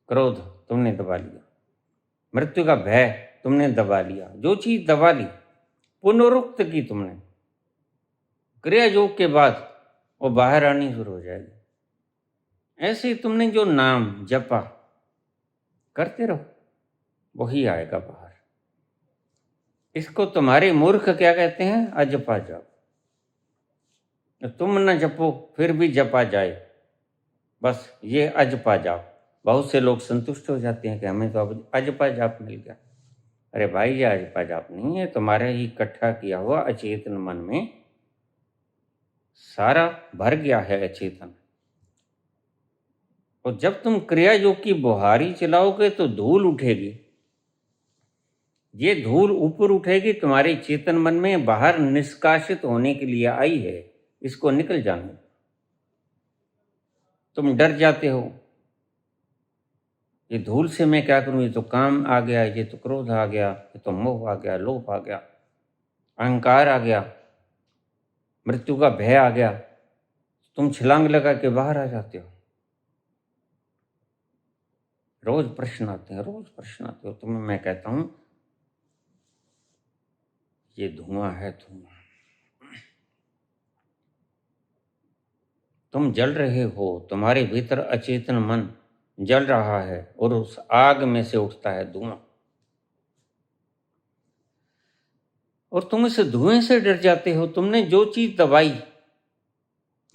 क्रोध तुमने दबा लिया, मृत्यु का भय तुमने दबा लिया। जो चीज दबा ली, पुनरुक्त की तुमने, क्रिया योग के बाद वो बाहर आनी शुरू हो जाएगी। ऐसे ही तुमने जो नाम जपा करते रहो, वही आएगा बाहर। इसको तुम्हारे मूर्ख क्या कहते हैं? अजपा जाप। तुम न जपो फिर भी जपा जाए, बस ये अजपा जाप। बहुत से लोग संतुष्ट हो जाते हैं कि हमें तो अब अजपा जाप मिल गया। अरे भाई, ये अजपा जाप नहीं है, तुम्हारा ही इकट्ठा किया हुआ अचेतन मन में सारा भर गया है अचेतन। और जब तुम क्रिया योग की बुहारी चलाओगे तो धूल उठेगी। ये धूल ऊपर उठेगी, तुम्हारे चेतन मन में बाहर निष्कासित होने के लिए आई है, इसको निकल जाने दो। तुम डर जाते हो, ये धूल से मैं क्या करूं, ये तो काम आ गया, ये तो क्रोध आ गया, ये तो मोह आ गया, लोभ आ गया, अहंकार आ गया, मृत्यु का भय आ गया। तुम छलांग लगा के बाहर आ जाते हो। रोज प्रश्न आते हो। तुम्हें मैं कहता हूं ये धुआं है, धुआं। तुम जल रहे हो, तुम्हारे भीतर अचेतन मन जल रहा है और उस आग में से उठता है धुआं। और तुम इस धुएं से डर जाते हो। तुमने जो चीज दबाई,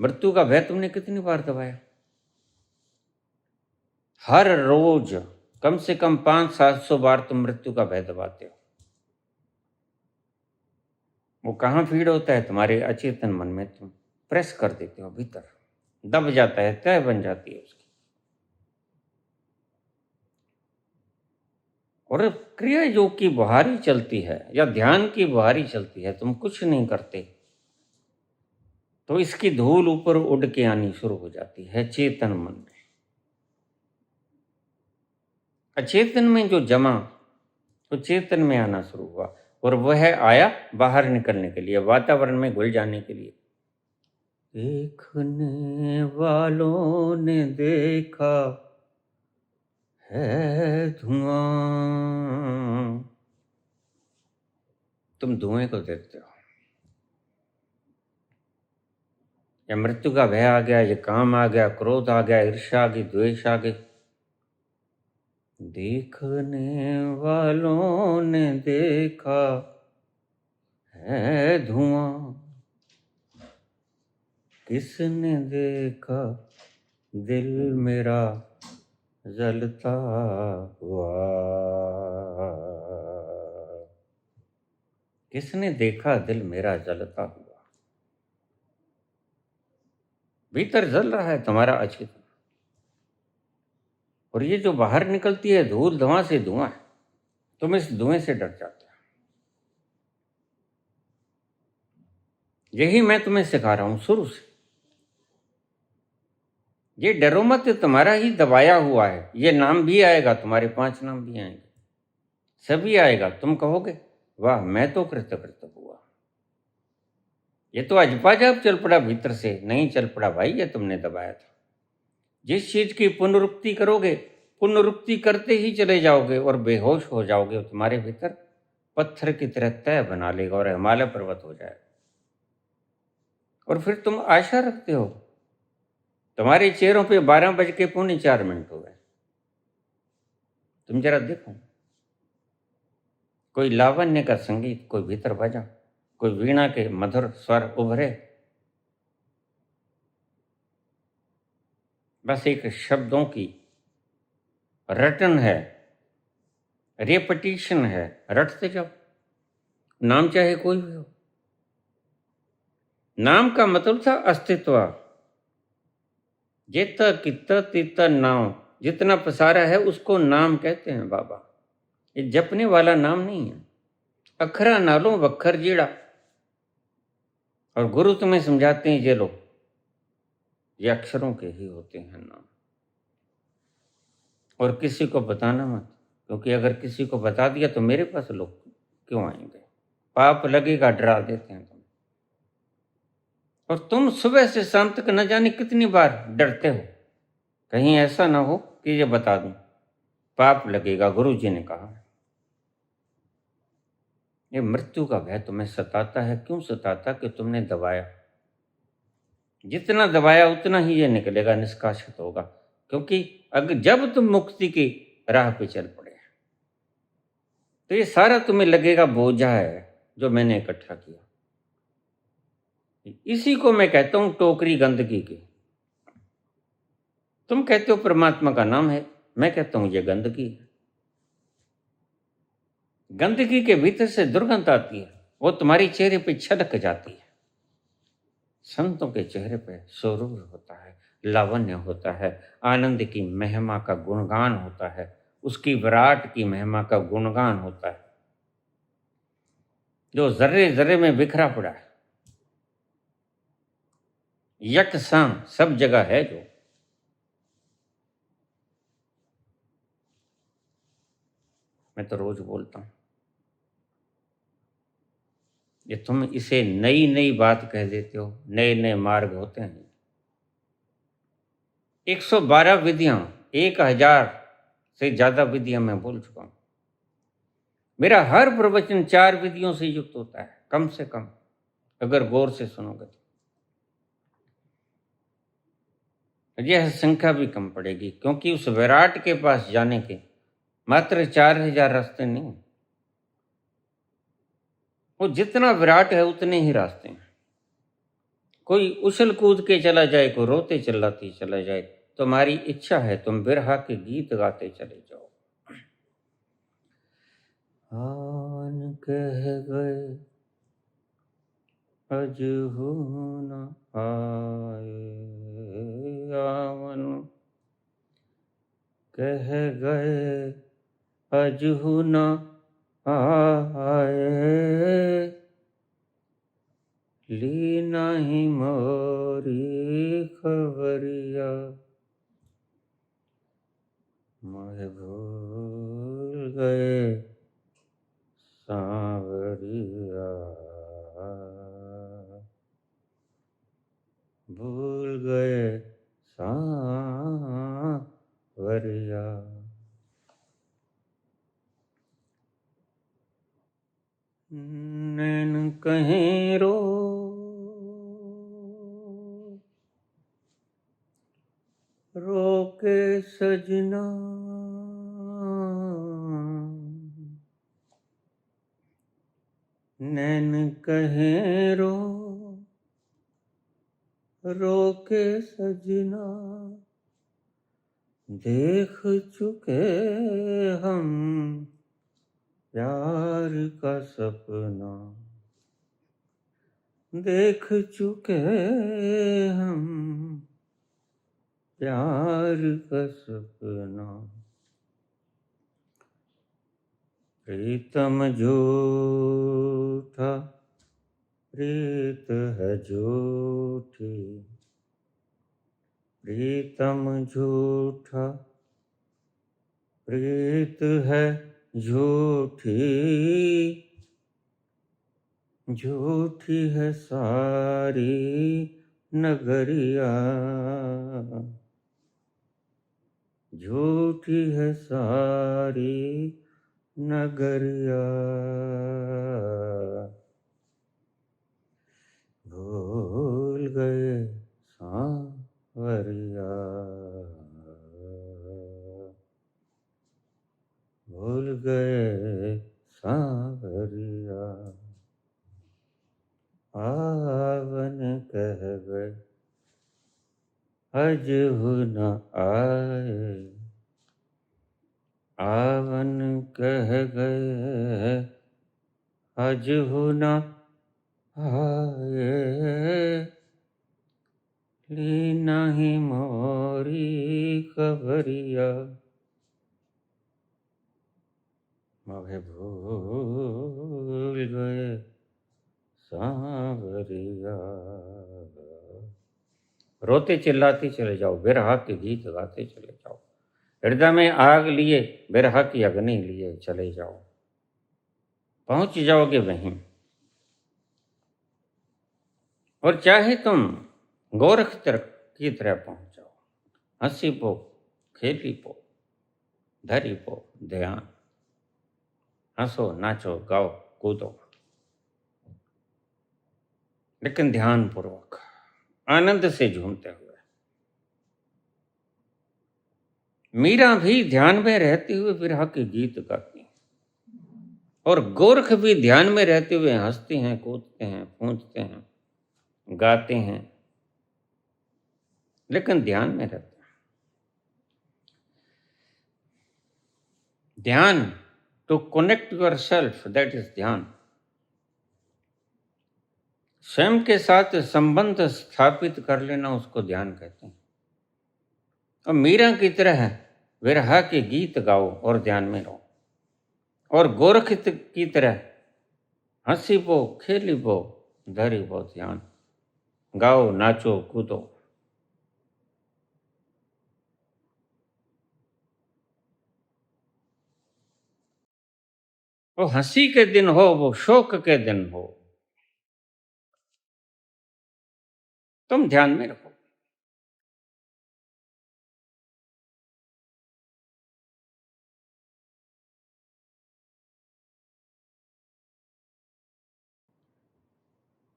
मृत्यु का भय तुमने कितनी बार दबाया? हर रोज कम से कम 500-700 बार तुम मृत्यु का भय दबाते हो। वो कहाँ फीड होता है? तुम्हारे अचेतन मन में। तुम प्रेस कर देते हो, भीतर दब जाता है, तय बन जाती है उसकी। और क्रिया योग की बुहारी चलती है या ध्यान की बुहारी चलती है, तुम कुछ नहीं करते तो इसकी धूल ऊपर उड़ के आनी शुरू हो जाती है चेतन मन में। अचेतन में जो जमा तो चेतन में आना शुरू हुआ, और वह आया बाहर निकलने के लिए, वातावरण में घुल जाने के लिए। देखने वालों ने देखा है धुआं। तुम धुएं को देखते हो। या मृत्यु का भय आ गया, ये काम आ गया, क्रोध आ गया, ईर्ष्या आ गई, द्वेष आ गई। देखने वालों ने देखा है धुआं, किसने देखा दिल मेरा जलता हुआ। किसने देखा दिल मेरा जलता हुआ? भीतर जल रहा है तुम्हारा अचेतन, और ये जो बाहर निकलती है धूल, धुआं से धुआं है। तुम इस धुएं से डर जाते हो। यही मैं तुम्हें सिखा रहा हूं शुरू से। ये डरो मत, तुम्हारा ही दबाया हुआ है। ये नाम भी आएगा, तुम्हारे 5 नाम भी आएंगे, सभी आएगा। तुम कहोगे वाह, मैं तो कृतकृत हुआ। ये तो अजपा जाप चल पड़ा, भीतर से नहीं चल पड़ा भाई, ये तुमने दबाया था। जिस चीज की पुनरुक्ति करोगे, पुनरुक्ति करते ही चले जाओगे और बेहोश हो जाओगे, तुम्हारे भीतर पत्थर की तरह तय बना लेगा और हिमालय पर्वत हो जाएगा। और फिर तुम आशा रखते हो तुम्हारे चेहरों पे 12:04 हो गए। तुम जरा देखो, कोई लावण्य का संगीत, कोई भीतर बजा, कोई वीणा के मधुर स्वर उभरे, बस एक शब्दों की रटन है, रेपिटिशन है, रटते जाओ। नाम चाहे कोई भी हो। नाम का मतलब था अस्तित्व। जित कित तित नाम, जितना पसारा है उसको नाम कहते हैं बाबा। ये जपने वाला नाम नहीं है। अखरा नालों वक्खर जीड़ा। और गुरु तुम्हें समझाते हैं ये लो, ये अक्षरों के ही होते हैं नाम। और किसी को बताना मत, क्योंकि अगर किसी को बता दिया तो मेरे पास लोग क्यों आएंगे? पाप लगेगा, डरा देते हैं तुम। और तुम सुबह से शाम तक न जाने कितनी बार डरते हो, कहीं ऐसा ना हो कि ये बता दूं, पाप लगेगा, गुरु जी ने कहा। ये मृत्यु का भय तुम्हें सताता है। क्यों सताता? कि तुमने दबाया। जितना दबाया उतना ही ये निकलेगा, निष्कासित होगा। क्योंकि अगर जब तुम मुक्ति की राह पे चल पड़े तो ये सारा तुम्हें लगेगा बोझा है जो मैंने इकट्ठा किया। इसी को मैं कहता हूं टोकरी गंदगी की। तुम कहते हो परमात्मा का नाम है, मैं कहता हूं ये गंदगी है। गंदगी के भीतर से दुर्गंध आती है, वो तुम्हारी चेहरे पे छलक जाती है। संतों के चेहरे पे सुरूर होता है, लावण्य होता है, आनंद की महिमा का गुणगान होता है, उसकी विराट की महिमा का गुणगान होता है, जो जर्रे जर्रे में बिखरा पड़ा है, यकसां सब जगह है जो। मैं तो रोज बोलता हूं, ये तुम इसे नई नई बात कह देते हो, नए नए मार्ग होते हैं। 112 विधियां, 1000 से ज्यादा विधियां मैं बोल चुका हूं। मेरा हर प्रवचन 4 विधियों से युक्त होता है, कम से कम, अगर गौर से सुनोगे तो। यह संख्या भी कम पड़ेगी, क्योंकि उस विराट के पास जाने के मात्र 4000 रास्ते नहीं। वो जितना विराट है उतने ही रास्ते हैं। कोई उछल कूद के चला जाए, कोई रोते चिल्लाते चला जाए, तुम्हारी इच्छा है तुम बिरहा के गीत गाते चले जाओ। आन कह गए अजहू न आए, आवन कह गए अजहू न आए, ली नहीं मोरी खबरिया, मैं भूल गए सांवरिया, भूल गए सांवरिया। नैन कहीं रो रोके सजना, नैन कहीं रो रोके सजना, देख चुके हम प्यार का सपना, देख चुके हम प्यार का सपना। प्रीतम झूठा प्रीत है झूठी, प्रीतम झूठा प्रीत है झूठी, झूठी है सारी नगरिया, झूठी है सारी नगरिया, भूल गए सांवरिया। आवन कह गए अजहु न आए, आवन कह गए अजहु न आए, ली नहीं मोरी खबरिया, मगे भूल गए सांवरिया। रोते चिल्लाते चले जाओ, बिरहा के गीत गाते चले जाओ, हृदय में आग लिए बिरहा की अग्नि लिए चले जाओ, पहुंच जाओगे वहीं। और चाहे तुम गोरख की तरह पहुंच जाओ, हंसी पो खेली पो धरी पो ध्यान, हंसो नाचो गाओ कूदो, लेकिन ध्यान पूर्वक आनंद से झूमते हुए। मीरा भी ध्यान में रहते हुए विरह के गीत गाती हैं, और गोरख भी ध्यान में रहते हुए हंसते हैं, कूदते हैं, पूछते हैं, गाते हैं, लेकिन ध्यान में रहते हैं। ध्यान, to connect yourself, that is ध्यान। स्वयं के साथ संबंध स्थापित कर लेना, उसको ध्यान कहते हैं। और मीरा की तरह विरहा के गीत गाओ और ध्यान में रहो, और गोरख की तरह हंसी पो खेली पो धरी पो ध्यान, गाओ नाचो कूदो। वो हंसी के दिन हो, वो शोक के दिन हो, तुम ध्यान में रखो।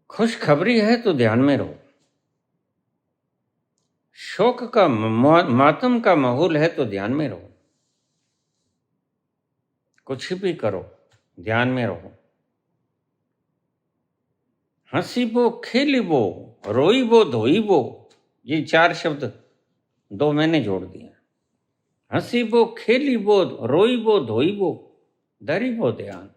खुशखबरी है तो ध्यान में रहो, शोक का मातम का माहौल है तो ध्यान में रहो। कुछ भी करो, ध्यान में रहो। हंसी बो खेली बो रोई बो धोई बो, ये 4 शब्द 2 मैंने जोड़ दिए। हंसी बो खेली बो रोई बो धोई बो धरी बो ध्यान।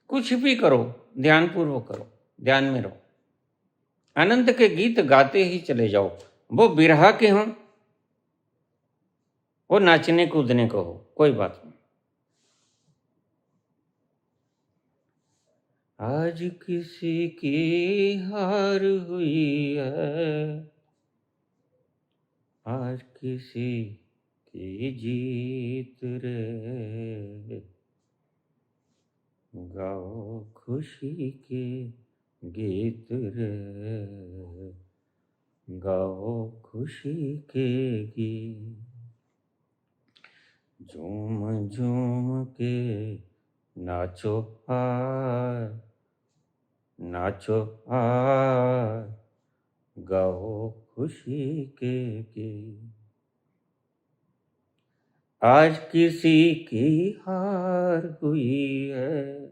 कुछ भी करो, ध्यान पूर्वक करो, ध्यान में रहो। आनंद के गीत गाते ही चले जाओ, वो बिरहा के हों, वो नाचने कूदने को हो, कोई बात नहीं। आज किसी की हार हुई है, आज किसी की जीत रे, गाओ खुशी के गीत रे, गाओ खुशी के गीत। झूम झूम के नाचो हार, नाचो हार, गाओ खुशी के गीत। आज किसी की हार हुई है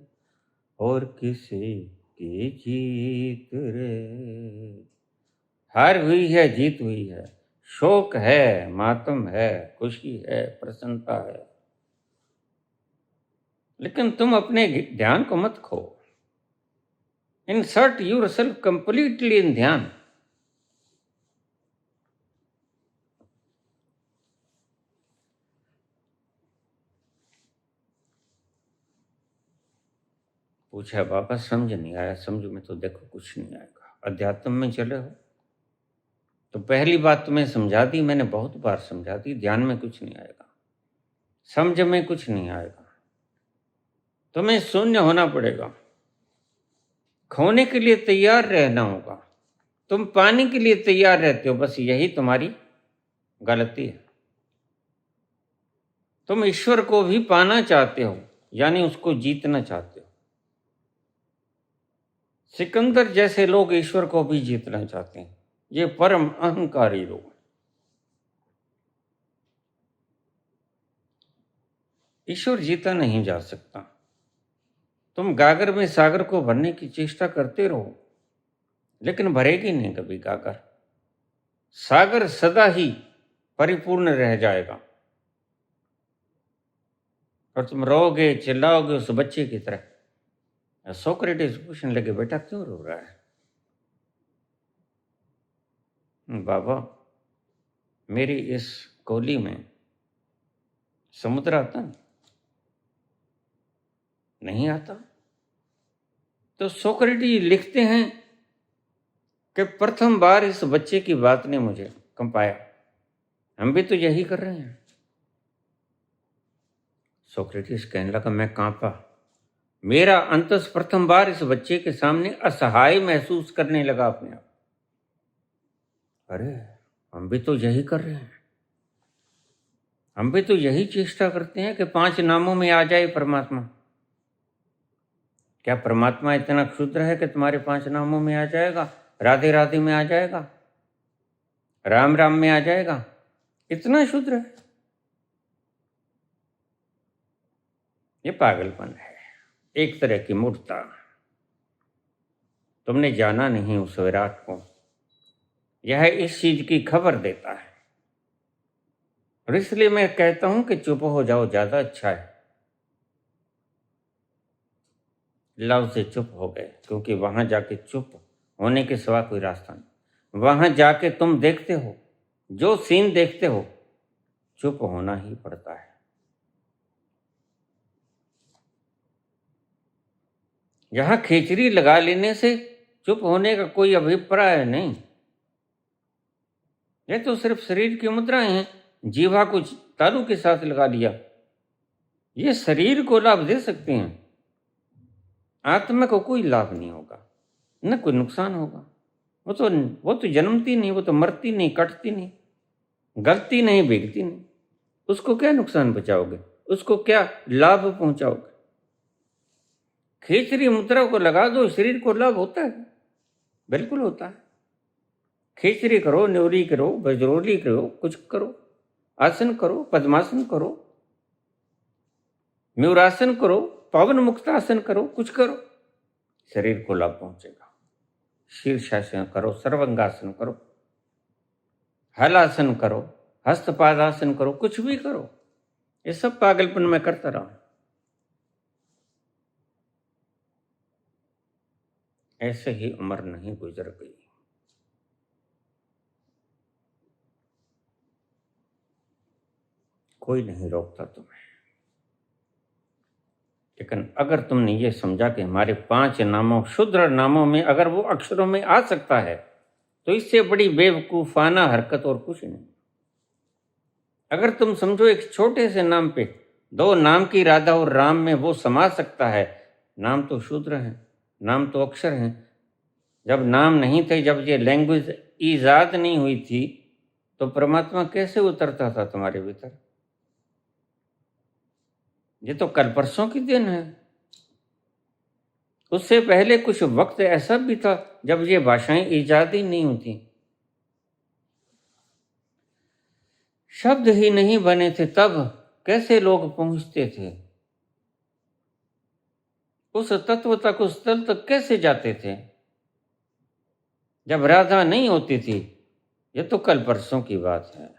और किसी की जीत रे। हार हुई है, जीत हुई है, शोक है, मातम है, खुशी है, प्रसन्नता है, लेकिन तुम अपने ध्यान को मत खो। इंसर्ट योरसेल्फ कंप्लीटली इन ध्यान। पूछा बाबा समझ नहीं आया, समझ में तो देखो कुछ नहीं आएगा। अध्यात्म में चले हो तो पहली बात तुम्हें समझा दी, मैंने बहुत बार समझा दी, ध्यान में कुछ नहीं आएगा, समझ में कुछ नहीं आएगा, तुम्हें शून्य होना पड़ेगा, खोने के लिए तैयार रहना होगा। तुम पाने के लिए तैयार रहते हो, बस यही तुम्हारी गलती है। तुम ईश्वर को भी पाना चाहते हो, यानी उसको जीतना चाहते हो। सिकंदर जैसे लोग ईश्वर को भी जीतना चाहते हैं, ये परम अहंकारी लोग। ईश्वर जीता नहीं जा सकता, तुम गागर में सागर को भरने की चेष्टा करते रहो, लेकिन भरेगी नहीं कभी गागर। सागर सदा ही परिपूर्ण रह जाएगा, और तुम रोगे चिल्लाओगे उस बच्चे की तरह। सोक्रेटिस पूछने लगे, बेटा क्यों रो रहा है? बाबा, मेरी इस कोली में समुद्र आता नहीं आता। तो सोक्रेटिस लिखते हैं कि प्रथम बार इस बच्चे की बात ने मुझे कंपाया। हम भी तो यही कर रहे हैं। सोक्रेटिस कहने लगा, मैं कांपा। मेरा अंतस प्रथम बार इस बच्चे के सामने असहाय महसूस करने लगा अपने आप। अरे, हम भी तो यही कर रहे हैं। हम भी तो यही चेष्टा करते हैं कि 5 नामों में आ जाए परमात्मा। क्या परमात्मा इतना क्षुद्र है कि तुम्हारे 5 नामों में आ जाएगा? राधे राधे में आ जाएगा, राम राम में आ जाएगा? इतना क्षुद्र है? ये पागलपन है, एक तरह की मूर्खता। तुमने जाना नहीं उस विराट को। यह इस चीज की खबर देता है, और इसलिए मैं कहता हूं कि चुप हो जाओ, ज्यादा अच्छा है। लव से चुप हो गए, क्योंकि वहां जाके चुप होने के सिवा कोई रास्ता नहीं। वहां जाके तुम देखते हो, जो सीन देखते हो, चुप होना ही पड़ता है। यहां खिचड़ी लगा लेने से चुप होने का कोई अभिप्राय नहीं। ये तो सिर्फ शरीर की मुद्राएं हैं। जीवा को तालू के साथ लगा लिया, ये शरीर को लाभ दे सकते हैं, आत्मा को कोई लाभ नहीं होगा, न कोई नुकसान होगा। वो तो जन्मती नहीं, वो तो मरती नहीं, कटती नहीं, गलती नहीं, बिगती नहीं। उसको क्या नुकसान पहुंचाओगे? उसको क्या लाभ पहुंचाओगे? खिचड़ी मुद्रा को लगा दो, शरीर को लाभ होता है, बिल्कुल होता है। खिचड़ी करो, न्योरी करो, बजरोली करो, कुछ करो, आसन करो, पद्मासन करो, म्यूरासन करो, पवन मुक्तासन करो, कुछ करो, शरीर को लाभ पहुंचेगा। शीर्षासन करो, सर्वांगासन करो, हलासन करो, हस्तपादासन करो, कुछ भी करो। ये सब पागलपन में करता रहा। ऐसे ही उम्र नहीं गुजर गई। कोई नहीं रोकता तुम्हें, लेकिन अगर तुमने ये समझा कि हमारे 5 नामों, क्षुद्र नामों में अगर वो अक्षरों में आ सकता है, तो इससे बड़ी बेवकूफाना हरकत और कुछ नहीं। अगर तुम समझो एक छोटे से नाम पे 2 नाम की राधा और राम में वो समा सकता है। नाम तो शूद्र हैं, नाम तो अक्षर हैं। जब नाम नहीं थे, जब ये लैंग्वेज ईजाद नहीं हुई थी, तो परमात्मा कैसे उतरता था तुम्हारे भीतर? ये तो कल परसों की दिन है। उससे पहले कुछ वक्त ऐसा भी था जब ये भाषाएं ईजाद ही नहीं होती, शब्द ही नहीं बने थे, तब कैसे लोग पहुंचते थे उस तत्व तक, उस तल तक कैसे जाते थे जब राधा नहीं होती थी? ये तो कल परसों की बात है।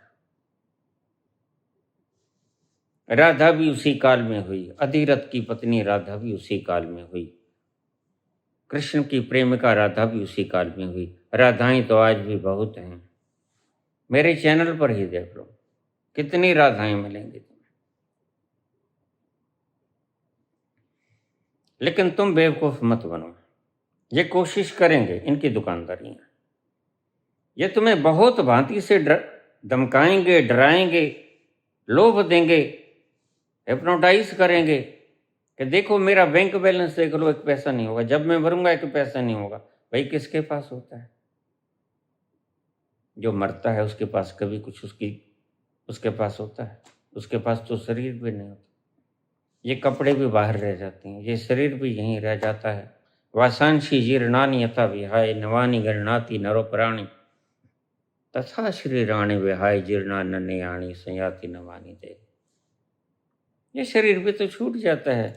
राधा भी उसी काल में हुई, अधिरथ की पत्नी राधा भी उसी काल में हुई, कृष्ण की प्रेमिका राधा भी उसी काल में हुई। राधाएं तो आज भी बहुत हैं। मेरे चैनल पर ही देख लो, कितनी राधाएं मिलेंगी तुम्हें। लेकिन तुम बेवकूफ मत बनो। ये कोशिश करेंगे, इनकी दुकानदारी है। ये तुम्हें बहुत भांति से धमकाएंगे, डराएंगे, लोभ देंगे, हिप्नोटाइज करेंगे कि देखो मेरा बैंक बैलेंस देख लो, 1 पैसा नहीं होगा, जब मैं मरूंगा 1 पैसा नहीं होगा। भाई, किसके पास होता है? जो मरता है उसके पास कभी कुछ उसके पास होता है? उसके पास तो शरीर भी नहीं होता, ये कपड़े भी बाहर रह जाते हैं, ये शरीर भी यहीं रह जाता है। वासांशी जीर्णानि यथा विहाय नवानि गृह्णाति नरो प्राणी, तथा श्री राणी विहाय जीर्णा नन्याणी संयाति नवानि दे। ये शरीर भी तो छूट जाता है।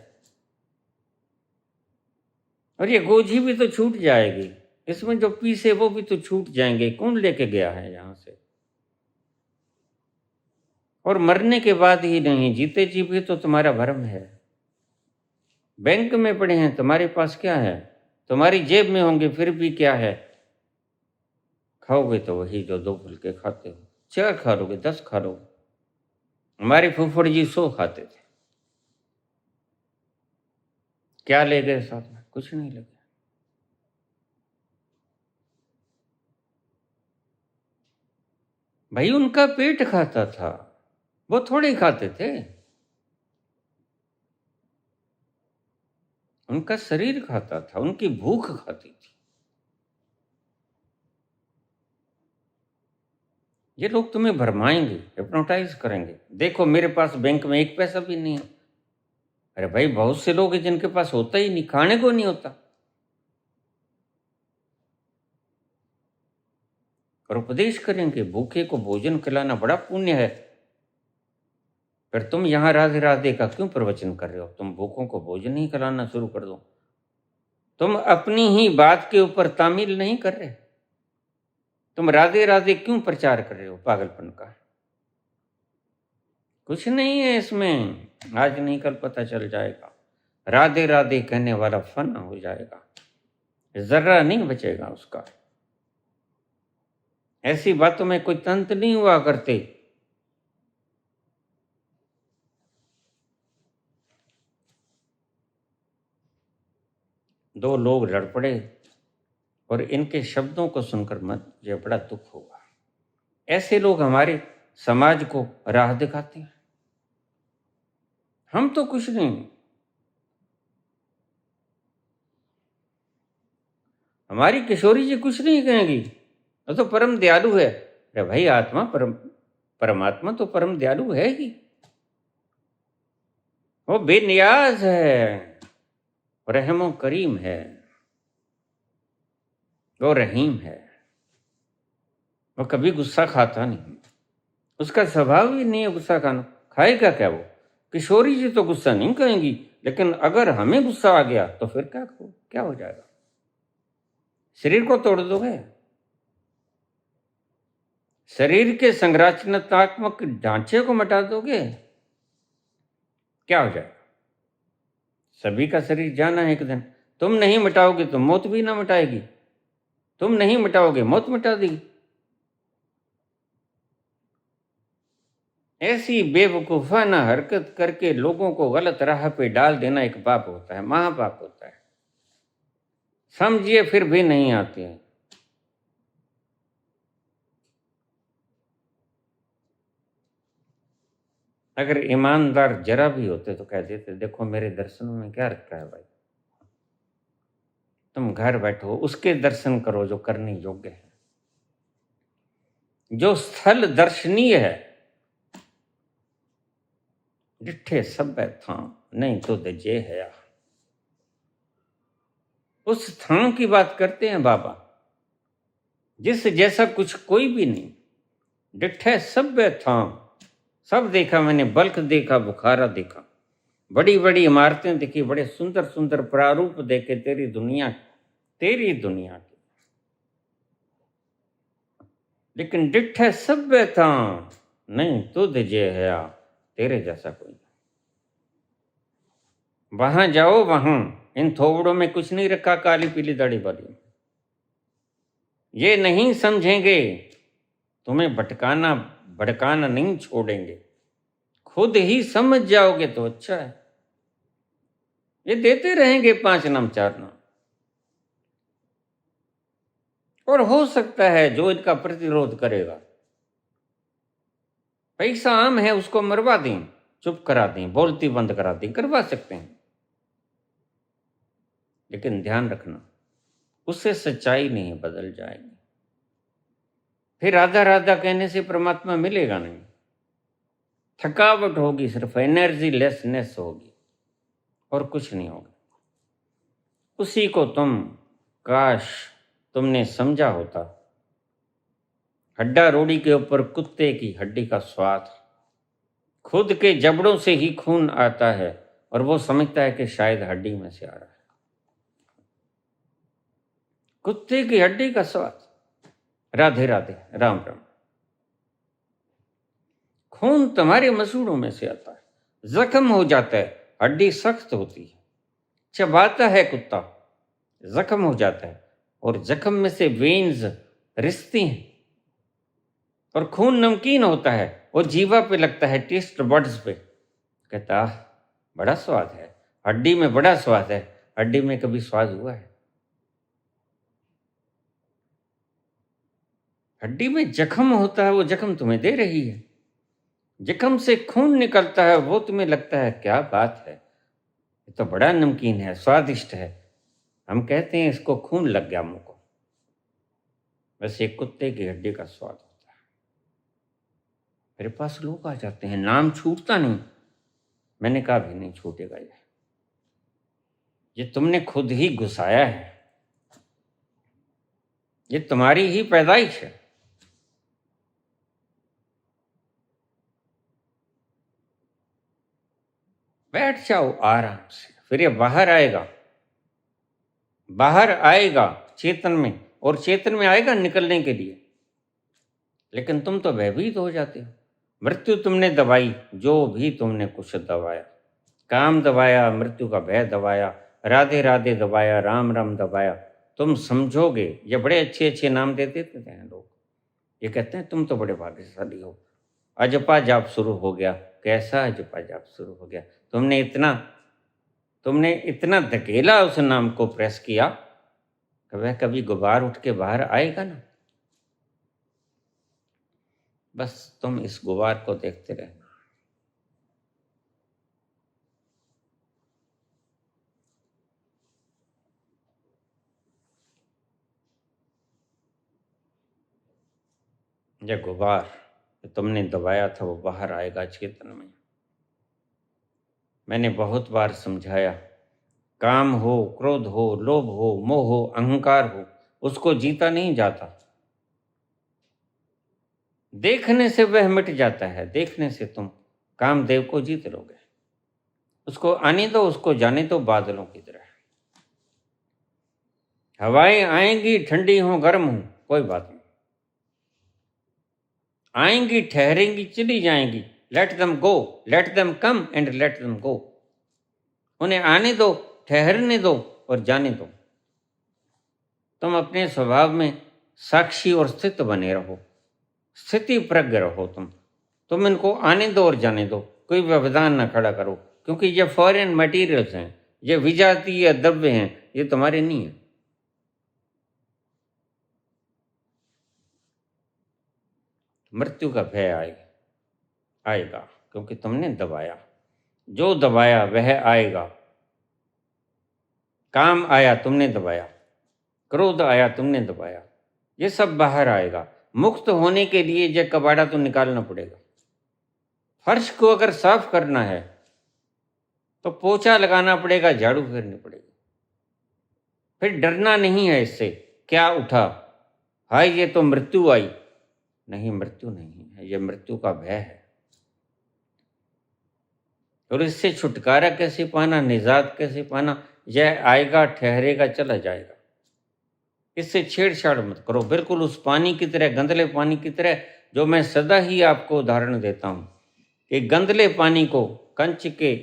और ये गोजी भी तो छूट जाएगी, इसमें जो पीस है वो भी तो छूट जाएंगे। कौन लेके गया है यहाँ से? और मरने के बाद ही नहीं, जीते जी भी तो तुम्हारा भरम है। बैंक में पड़े हैं, तुम्हारे पास क्या है? तुम्हारी जेब में होंगे फिर भी क्या है? खाओगे तो वही जो 2 फुलके खाते हो। 4 खा लोगे, 10 खा लोगे। हमारे फुफड़ जी 100 खाते थे। क्या ले गए साथ में? कुछ नहीं ले गए। भाई उनका पेट खाता था, वो थोड़े खाते थे। उनका शरीर खाता था, उनकी भूख खाती थी। ये लोग तुम्हें भरमाएंगे, हिप्नोटाइज करेंगे। देखो मेरे पास बैंक में 1 पैसा भी नहीं है। अरे भाई बहुत से लोग हैं जिनके पास होता ही नहीं, खाने को नहीं होता, और उपदेश करेंगे भूखे को भोजन खिलाना बड़ा पुण्य है। फिर तुम यहाँ राधे राधे का क्यों प्रवचन कर रहे हो? तुम भूखों को भोजन ही खिलाना शुरू कर दो। तुम अपनी ही बात के ऊपर तामील नहीं कर रहे। तुम राधे राधे क्यों प्रचार कर रहे हो? पागलपन का कुछ नहीं है इसमें। आज नहीं कल पता चल जाएगा। राधे राधे कहने वाला फना हो जाएगा, जर्रा नहीं बचेगा उसका। ऐसी बातों में कोई तंत नहीं हुआ करते। दो लोग लड़ पड़े और इनके शब्दों को सुनकर मुझे बड़ा दुख हुआ। ऐसे लोग हमारे समाज को राह दिखाते हैं। हम तो कुछ नहीं। हमारी किशोरी जी कुछ नहीं कहेंगी, वो तो परम दयालु है। अरे भाई आत्मा परमात्मा तो परम दयालु है ही। वो बेनियाज है, रहमो करीम है, वो रहीम है। वो कभी गुस्सा खाता नहीं, उसका स्वभाव ही नहीं है गुस्सा खाना। खाएगा क्या वो? किशोरी जी तो गुस्सा नहीं कहेंगी, लेकिन अगर हमें गुस्सा आ गया तो फिर क्या हो जाएगा? शरीर को तोड़ दोगे? शरीर के संरचनात्मक ढांचे को मिटा दोगे? क्या हो जाएगा? सभी का शरीर जाना है एक दिन। तुम नहीं मिटाओगे तो मौत भी ना मिटाएगी। तुम नहीं मिटाओगे, मौत मिटा देगी। ऐसी बेवकूफाना हरकत करके लोगों को गलत राह पे डाल देना एक पाप होता है, महापाप होता है। समझिए फिर भी नहीं आते हैं। अगर ईमानदार जरा भी होते तो कह देते, देखो मेरे दर्शनों में क्या रखा है भाई, तुम घर बैठो उसके दर्शन करो जो करने योग्य है, जो स्थल दर्शनीय है। डिठे सब था नहीं तो दजे है। उस स्थान की बात करते हैं बाबा जिस जैसा कुछ कोई भी नहीं। डिठे सब था, सब देखा मैंने, बल्क देखा, बुखारा देखा, बड़ी बड़ी इमारतें देखी, बड़े सुंदर सुंदर प्रारूप देखे तेरी दुनिया की। लेकिन डिठे सब था नहीं तो दजे है, तेरे जैसा कोई नहीं। वहां जाओ, वहां इन थोबड़ों में कुछ नहीं रखा, काली पीली दाढ़ी वाली। ये नहीं समझेंगे, तुम्हें भटकाना नहीं छोड़ेंगे। खुद ही समझ जाओगे तो अच्छा है। ये देते रहेंगे 5 नाम 4 नाम, और हो सकता है जो इनका प्रतिरोध करेगा, पैसा आम है, उसको मरवा दें, चुप करा दें, बोलती बंद करा दें, करवा सकते हैं। लेकिन ध्यान रखना, उससे सच्चाई नहीं बदल जाएगी। फिर राधा राधा कहने से परमात्मा मिलेगा नहीं। थकावट होगी, सिर्फ एनर्जी लेसनेस होगी और कुछ नहीं होगा। उसी को काश तुमने समझा होता। हड्डा रोड़ी के ऊपर कुत्ते की हड्डी का स्वाद, खुद के जबड़ों से ही खून आता है और वो समझता है कि शायद हड्डी में से आ रहा है। कुत्ते की हड्डी का स्वाद। राधे राधे, राम राम। खून तुम्हारे मसूड़ों में से आता है, जख्म हो जाता है, हड्डी सख्त होती है, चबाता है कुत्ता, जख्म हो जाता है, और जख्म में से वेन्स रिसती हैं, और खून नमकीन होता है, और जीवा पे लगता है, टेस्ट बड्स पे। कहता बड़ा स्वाद है, हड्डी में बड़ा स्वाद है। हड्डी में कभी स्वाद हुआ है? हड्डी में जख्म होता है, वो जख्म तुम्हें दे रही है। जख्म से खून निकलता है, वो तुम्हें लगता है क्या बात है, ये तो बड़ा नमकीन है, स्वादिष्ट है। हम कहते हैं इसको खून लग गया मुंह को। वैसे एक कुत्ते की हड्डी का स्वाद होता है। मेरे पास लोग आ जाते हैं, नाम छूटता नहीं। मैंने कहा भी नहीं छूटेगा, ये तुमने खुद ही घुसाया है, ये तुम्हारी ही पैदाइश है। बैठ जाओ आराम से, फिर ये बाहर आएगा, बाहर आएगा चेतन में, और चेतन में आएगा निकलने के लिए। लेकिन तुम तो भयभीत हो जाते हो। मृत्यु तुमने दबाई, जो भी तुमने कुछ दबाया, काम दबाया, मृत्यु का भय दबाया, राधे राधे दबाया, राम राम दबाया। तुम समझोगे, ये बड़े अच्छे अच्छे नाम दे देते हैं लोग। ये कहते हैं तुम तो बड़े भाग्यशाली हो, अजपा जाप शुरू हो गया। कैसा अजपा जाप शुरू हो गया? तुमने इतना धकेला उस नाम को, प्रेस किया, वह कभी गुबार उठ के बाहर आएगा ना। बस तुम इस गुबार को देखते रहना। यह गुबार जो तुमने दबाया था वो बाहर आएगा चेतन में। मैंने बहुत बार समझाया, काम हो, क्रोध हो, लोभ हो, मोह हो, अहंकार हो, उसको जीता नहीं जाता। देखने से वह मिट जाता है। देखने से तुम कामदेव को जीत लोगे। उसको आने दो, उसको जाने दो, बादलों की तरह। हवाएं आएंगी, ठंडी हो, गर्म हो, कोई बात नहीं। आएंगी, ठहरेंगी, चली जाएंगी। Let them go, let them come and let them go. उन्हें आने दो, ठहरने दो और जाने दो। तुम अपने स्वभाव में साक्षी और स्थित बने रहो, स्थिति प्रज्ञ रहो। तुम इनको आने दो और जाने दो, कोई व्यवधान न खड़ा करो, क्योंकि ये फॉरेन मटेरियल्स हैं, ये विजातीय द्रव्य हैं, ये तुम्हारे नहीं है। मृत्यु का भय आएगा क्योंकि तुमने दबाया। जो दबाया वह आएगा। काम आया, तुमने दबाया। क्रोध आया, तुमने दबाया। ये सब बाहर आएगा। मुक्त होने के लिए ये कबाड़ा तो निकालना पड़ेगा। फर्श को अगर साफ करना है तो पोछा लगाना पड़ेगा, झाड़ू फेरनी पड़ेगी। फिर डरना नहीं है इससे, क्या उठा, हाय ये तो मृत्यु आई। नहीं, मृत्यु नहीं है, ये मृत्यु का भय है। और इससे छुटकारा कैसे पाना, निजात कैसे पाना? यह आएगा, ठहरेगा, चला जाएगा। इससे छेड़छाड़ मत करो। बिल्कुल उस पानी की तरह, गंदले पानी की तरह, जो मैं सदा ही आपको उदाहरण देता हूं कि गंदले पानी को कंच के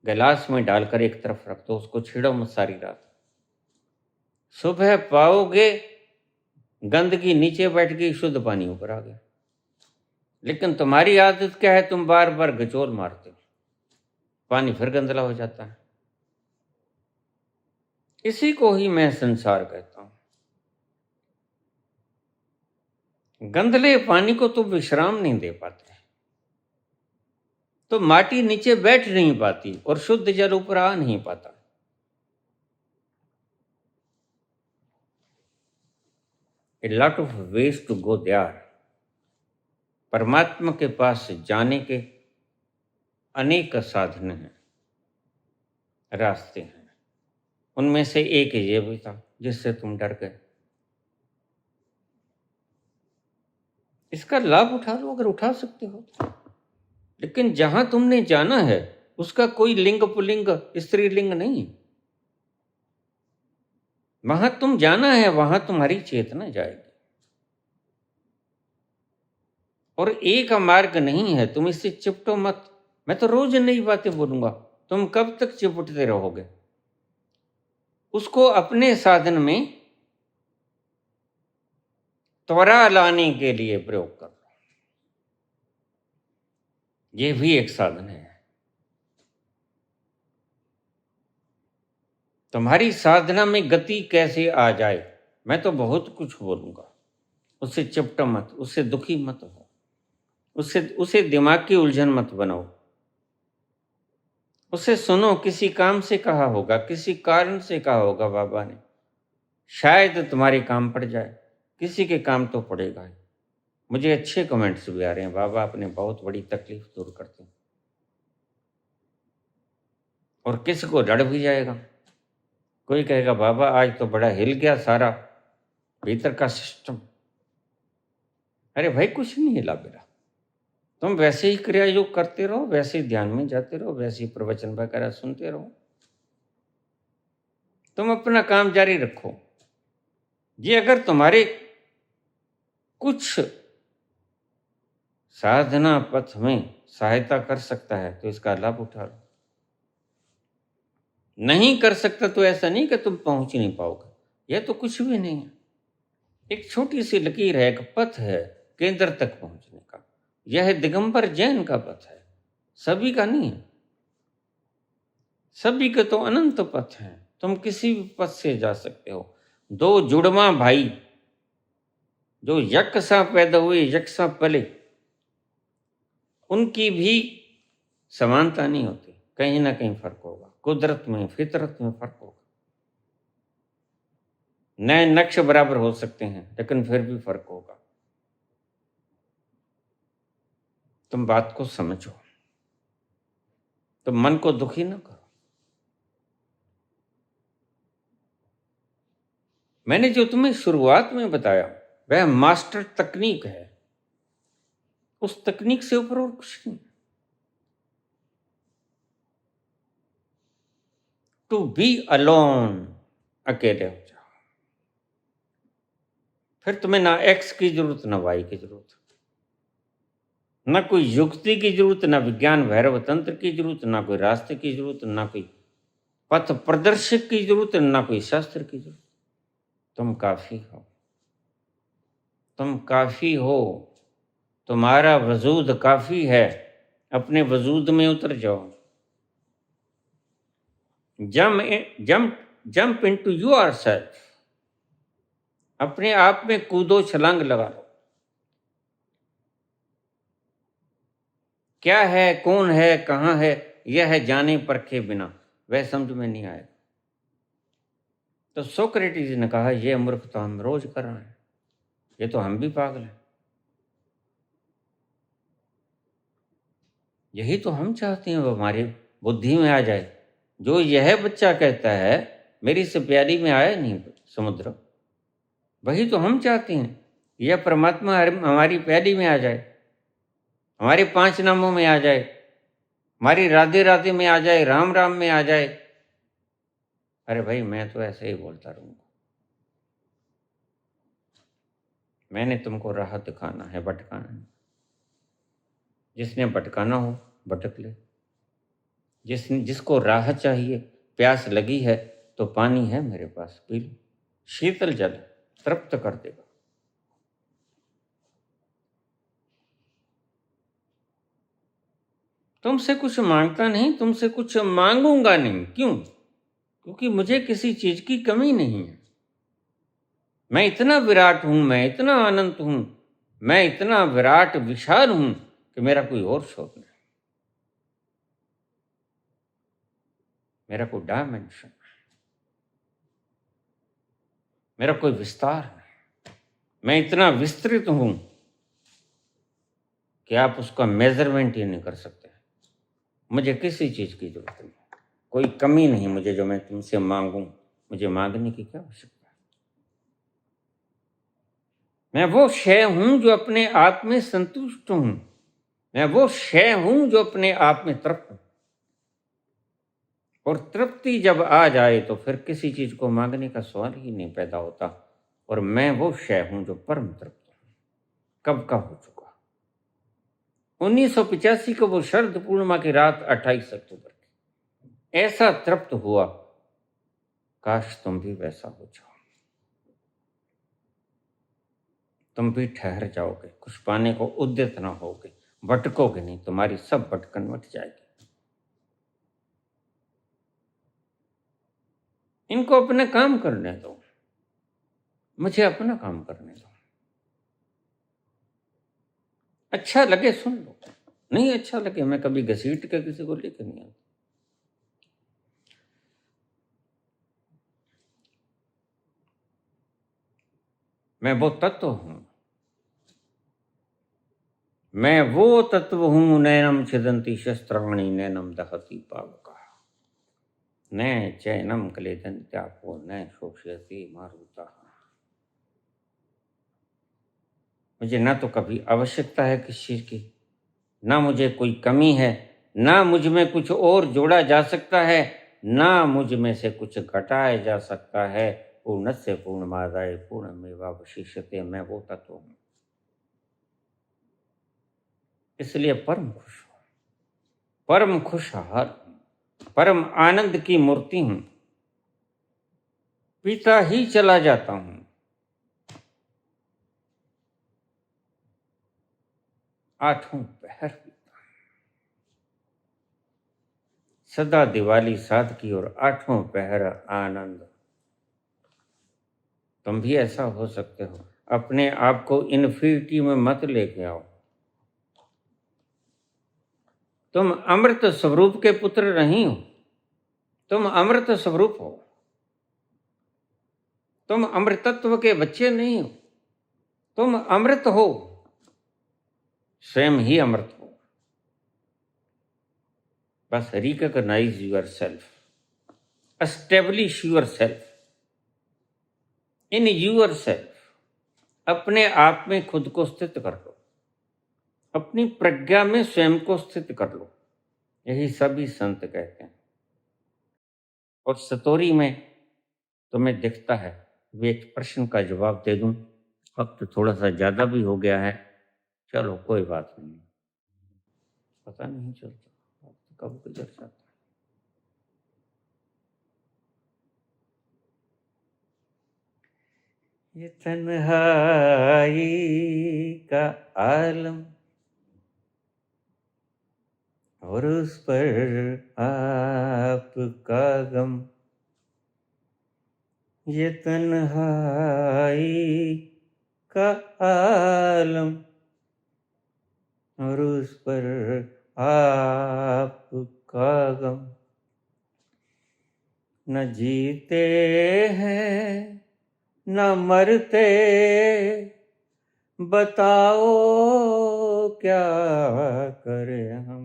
गिलास में डालकर एक तरफ रख दो, उसको छेड़ो मत सारी रात। सुबह पाओगे गंदगी नीचे बैठ गई, शुद्ध पानी ऊपर आ गया। लेकिन तुम्हारी आदत क्या है? तुम बार बार गचोल मारते हो, पानी फिर गंदला हो जाता है। इसी को ही मैं संसार कहता हूं। गंदले पानी को तुम विश्राम नहीं दे पाते, तो माटी नीचे बैठ नहीं पाती और शुद्ध जल ऊपर आ नहीं पाता। A lot of ways to go there। परमात्मा के पास जाने के अनेक साधन हैं, रास्ते हैं। उनमें से एक ये भी था जिससे तुम डर गए। इसका लाभ उठा लो अगर उठा सकते हो। लेकिन जहां तुमने जाना है उसका कोई लिंग पुल्लिंग स्त्रीलिंग नहीं। वहां तुम जाना है, वहां तुम्हारी चेतना जाएगी। और एक मार्ग नहीं है, तुम इससे चिपटो मत। मैं तो रोज नई बातें बोलूंगा, तुम कब तक चिपटते रहोगे? उसको अपने साधन में त्वरा लाने के लिए प्रयोग करो। यह भी एक साधन है। तुम्हारी साधना में गति कैसे आ जाए, मैं तो बहुत कुछ बोलूंगा। उससे चिपटो मत, उससे दुखी मत हो, उसे दिमाग की उलझन मत बनाओ। उसे सुनो, किसी काम से कहा होगा, किसी कारण से कहा होगा बाबा ने, शायद तुम्हारे काम पड़ जाए। किसी के काम तो पड़ेगा ही। मुझे अच्छे कमेंट्स भी आ रहे हैं, बाबा अपने बहुत बड़ी तकलीफ दूर करते हैं। और किसी को डर भी जाएगा। कोई कहेगा बाबा आज तो बड़ा हिल गया सारा भीतर का सिस्टम। अरे भाई कुछ नहीं हिला बेटा, तुम वैसे ही क्रिया योग करते रहो, वैसे ही ध्यान में जाते रहो, वैसे ही प्रवचन वगैरह सुनते रहो, तुम अपना काम जारी रखो। ये अगर तुम्हारे कुछ साधना पथ में सहायता कर सकता है तो इसका लाभ उठा लो। नहीं कर सकता तो ऐसा नहीं कि तुम पहुंच ही नहीं पाओगे। यह तो कुछ भी नहीं है, एक छोटी सी लकीर है, एक पथ है केंद्र तक पहुंचने का। यह दिगंबर जैन का पथ है, सभी का नहीं है। सभी के तो अनंत पथ हैं, तुम किसी भी पथ से जा सकते हो। दो जुड़वा भाई जो यक सा पैदा हुए यक सा पले, उनकी भी समानता नहीं होती, कहीं ना कहीं फर्क होगा। कुदरत में, फितरत में फर्क होगा। नए नक्श बराबर हो सकते हैं लेकिन फिर भी फर्क होगा। तुम बात को समझो, तुम मन को दुखी ना करो। मैंने जो तुम्हें शुरुआत में बताया वह मास्टर तकनीक है, उस तकनीक से ऊपर और कुछ नहीं। टू बी अलोन, अकेले हो जाओ। फिर तुम्हें ना एक्स की जरूरत, ना वाई की जरूरत, ना कोई युक्ति की जरूरत, ना विज्ञान भैरव तंत्र की जरूरत, ना कोई रास्ते की जरूरत, ना कोई पथ प्रदर्शक की जरूरत, ना कोई शास्त्र की जरूरत। तुम काफी हो, तुम काफी हो, तुम्हारा वजूद काफी है। अपने वजूद में उतर जाओ। जंप इनटू योरसेल्फ, अपने आप में कूदो, छलांग लगा लो। क्या है, कौन है, कहाँ है, यह है जाने परखे बिना वह समझ में नहीं आएगा। तो सोक्रेटिस ने कहा यह मूर्ख तो हम रोज कर रहे हैं, ये तो हम भी पागल हैं। यही तो हम चाहते हैं वो हमारी बुद्धि में आ जाए। जो यह बच्चा कहता है मेरी से प्याली में आया नहीं समुद्र, वही तो हम चाहते हैं। यह परमात्मा हमारी प्याली में आ जाए, हमारे 5 नामों में आ जाए, हमारी राधे राधे में आ जाए, राम राम में आ जाए। अरे भाई मैं तो ऐसे ही बोलता रहूंगा। मैंने तुमको राह दिखाना है, भटकाना नहीं। जिसने भटकाना हो भटक ले। जिसको राह चाहिए, प्यास लगी है तो पानी है मेरे पास, पी लो। शीतल जल तृप्त कर देगा। तुमसे कुछ मांगता नहीं, तुमसे कुछ मांगूंगा नहीं। क्यों? क्योंकि मुझे किसी चीज की कमी नहीं है। मैं इतना विराट हूं, मैं इतना अनंत हूं, मैं इतना विराट विशाल हूं कि मेरा कोई और शोध नहीं, मेरा कोई डायमेंशन, मेरा कोई विस्तार नहीं। मैं इतना विस्तृत हूं कि आप उसका मेजरमेंट ही नहीं कर सकते। मुझे किसी चीज की जरूरत नहीं, कोई कमी नहीं मुझे जो मैं तुमसे मांगूं। मुझे मांगने की क्या आवश्यकता है? मैं वो शय हूं जो अपने आप में संतुष्ट हूं। मैं वो शय हूं जो अपने आप में तृप्त हूं। और तृप्ति जब आ जाए तो फिर किसी चीज को मांगने का सवाल ही नहीं पैदा होता। और मैं वो शय हूं जो परम तृप्त हूं, कब का हो चुका। 1985 को वो शरद पूर्णिमा की रात 28 अक्टूबर की ऐसा तृप्त हुआ, काश तुम भी वैसा हो जाओ। तुम भी ठहर जाओगे, कुछ पाने को उद्यत ना होगे, भटकोगे नहीं, तुम्हारी सब भटकन मिट जाएगी। इनको अपने काम करने दो, मुझे अपना काम करने दो। अच्छा लगे सुन लो, नहीं अच्छा लगे मैं कभी घसीट के किसी को लेकर नहीं आता। मैं वो तत्व हूं, मैं वो तत्व हूं, नैनम छिदंती शस्त्राणि नैनम दहती पावका, न चैनम क्लेदन्त्यापो न शोषयति मारुता। मुझे ना तो कभी आवश्यकता है किसी चीज की, ना मुझे कोई कमी है, ना मुझ में कुछ और जोड़ा जा सकता है, ना मुझ में से कुछ घटाया जा सकता है। पूर्णस्य पूर्णमादाय पूर्णमेवावशिष्यते, मैं वो तत्व हूं। इसलिए परम खुश हूं, परम खुशहाल हूं, परम आनंद की मूर्ति हूं। पीता ही चला जाता हूं, आठों पहर पीता, सदा दिवाली सादगी और आठों पहर आनंद। तुम भी ऐसा हो सकते हो। अपने आप को इन्फिनिटी में मत लेके आओ। तुम अमृत स्वरूप के पुत्र नहीं हो, तुम अमृत स्वरूप हो। तुम अमृतत्व के बच्चे नहीं हो, तुम अमृत हो, स्वयं ही अमृत हो। बस recognise yourself, establish yourself in yourself. अपने आप में खुद को स्थित कर लो, अपनी प्रज्ञा में स्वयं को स्थित कर लो। यही सभी संत कहते हैं। और सतोरी में तुम्हें दिखता है। वे एक प्रश्न का जवाब दे दूं, वक्त थोड़ा सा ज्यादा भी हो गया है, चलो कोई बात नहीं, पता नहीं चलता वक्त कब गुजर जाता है। ये तन्हाई का आलम और उस पर आपका गम, ये तन्हाई का आलम और उस पर आपका गम, न जीते हैं न मरते, बताओ क्या करें हम,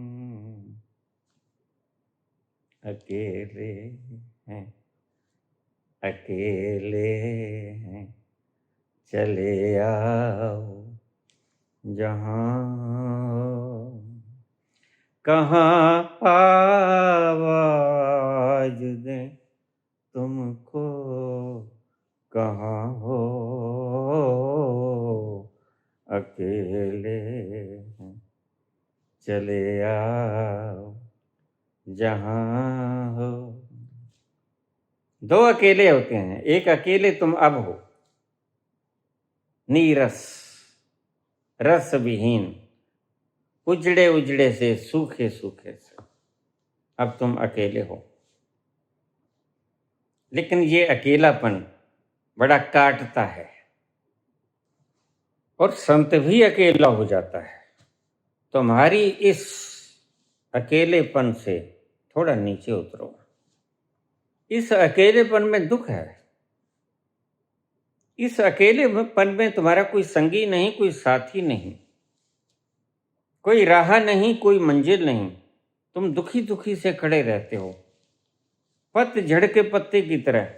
अकेले हैं अकेले हैं, चले आओ जहां कहाँ आवाज दें तुमको, कहाँ हो अकेले हैं, चले आओ जहां हो। दो अकेले होते हैं, एक अकेले तुम अब हो, नीरस रस विहीन, उजड़े उजड़े से सूखे सूखे से, अब तुम अकेले हो। लेकिन ये अकेलापन बड़ा काटता है और संत भी अकेला हो जाता है। तुम्हारी इस अकेलेपन से थोड़ा नीचे उतरो। इस अकेलेपन में दुख है, इस अकेलेपन में तुम्हारा कोई संगी नहीं, कोई साथी नहीं, कोई राह नहीं, कोई मंजिल नहीं। तुम दुखी दुखी से खड़े रहते हो, पतझड़ के पत्ते की तरह,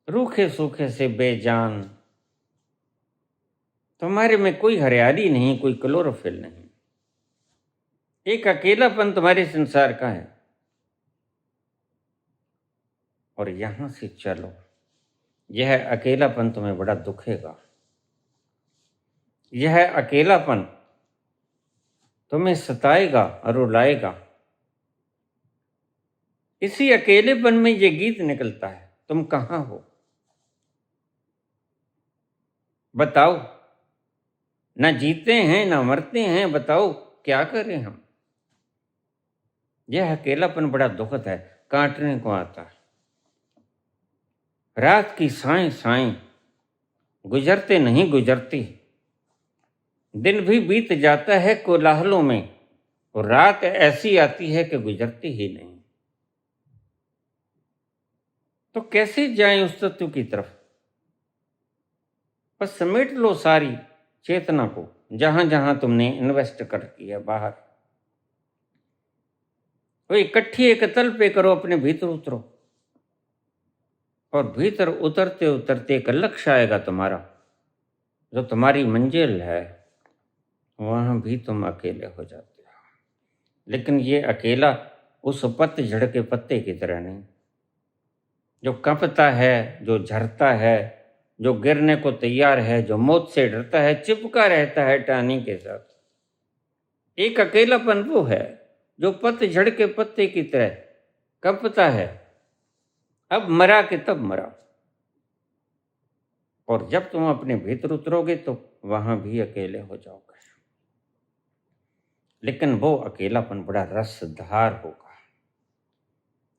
रूखे सूखे से बेजान। तुम्हारे में कोई हरियाली नहीं, कोई क्लोरोफिल नहीं। एक अकेलापन तुम्हारे संसार का है। और यहाँ से चलो। यह अकेलापन तुम्हें बड़ा दुखेगा, यह अकेलापन तुम्हें सताएगा और रुलाएगा। इसी अकेलेपन में ये गीत निकलता है, तुम कहाँ हो बताओ, ना जीते हैं ना मरते हैं, बताओ क्या करें हम। यह अकेलापन बड़ा दुखद है, काटने को आता है। रात की साएं साएं गुजरते नहीं गुजरती, दिन भी बीत जाता है कोलाहलों में, और रात ऐसी आती है कि गुजरती ही नहीं। तो कैसे जाएं उस तत्व की तरफ। बस समेट लो सारी चेतना को, जहां जहां तुमने इन्वेस्ट कर किया बाहर, वो इकट्ठी एक तल पे करो, अपने भीतर उतरो। और भीतर उतरते उतरते एक लक्ष्य आएगा तुम्हारा, जो तुम्हारी मंजिल है, वहां भी तुम अकेले हो जाते हो। लेकिन ये अकेला उस पतझड़ के पत्ते की तरह नहीं, जो कंपता है, जो झरता है, जो गिरने को तैयार है, जो मौत से डरता है, चिपका रहता है टहनी के साथ। एक अकेलापन वो है जो पतझड़ के पत्ते की तरह कंपता है, अब मरा के तब मरा। और जब तुम अपने भीतर उतरोगे तो वहां भी अकेले हो जाओगे। लेकिन वो अकेलापन बड़ा रसधार होगा,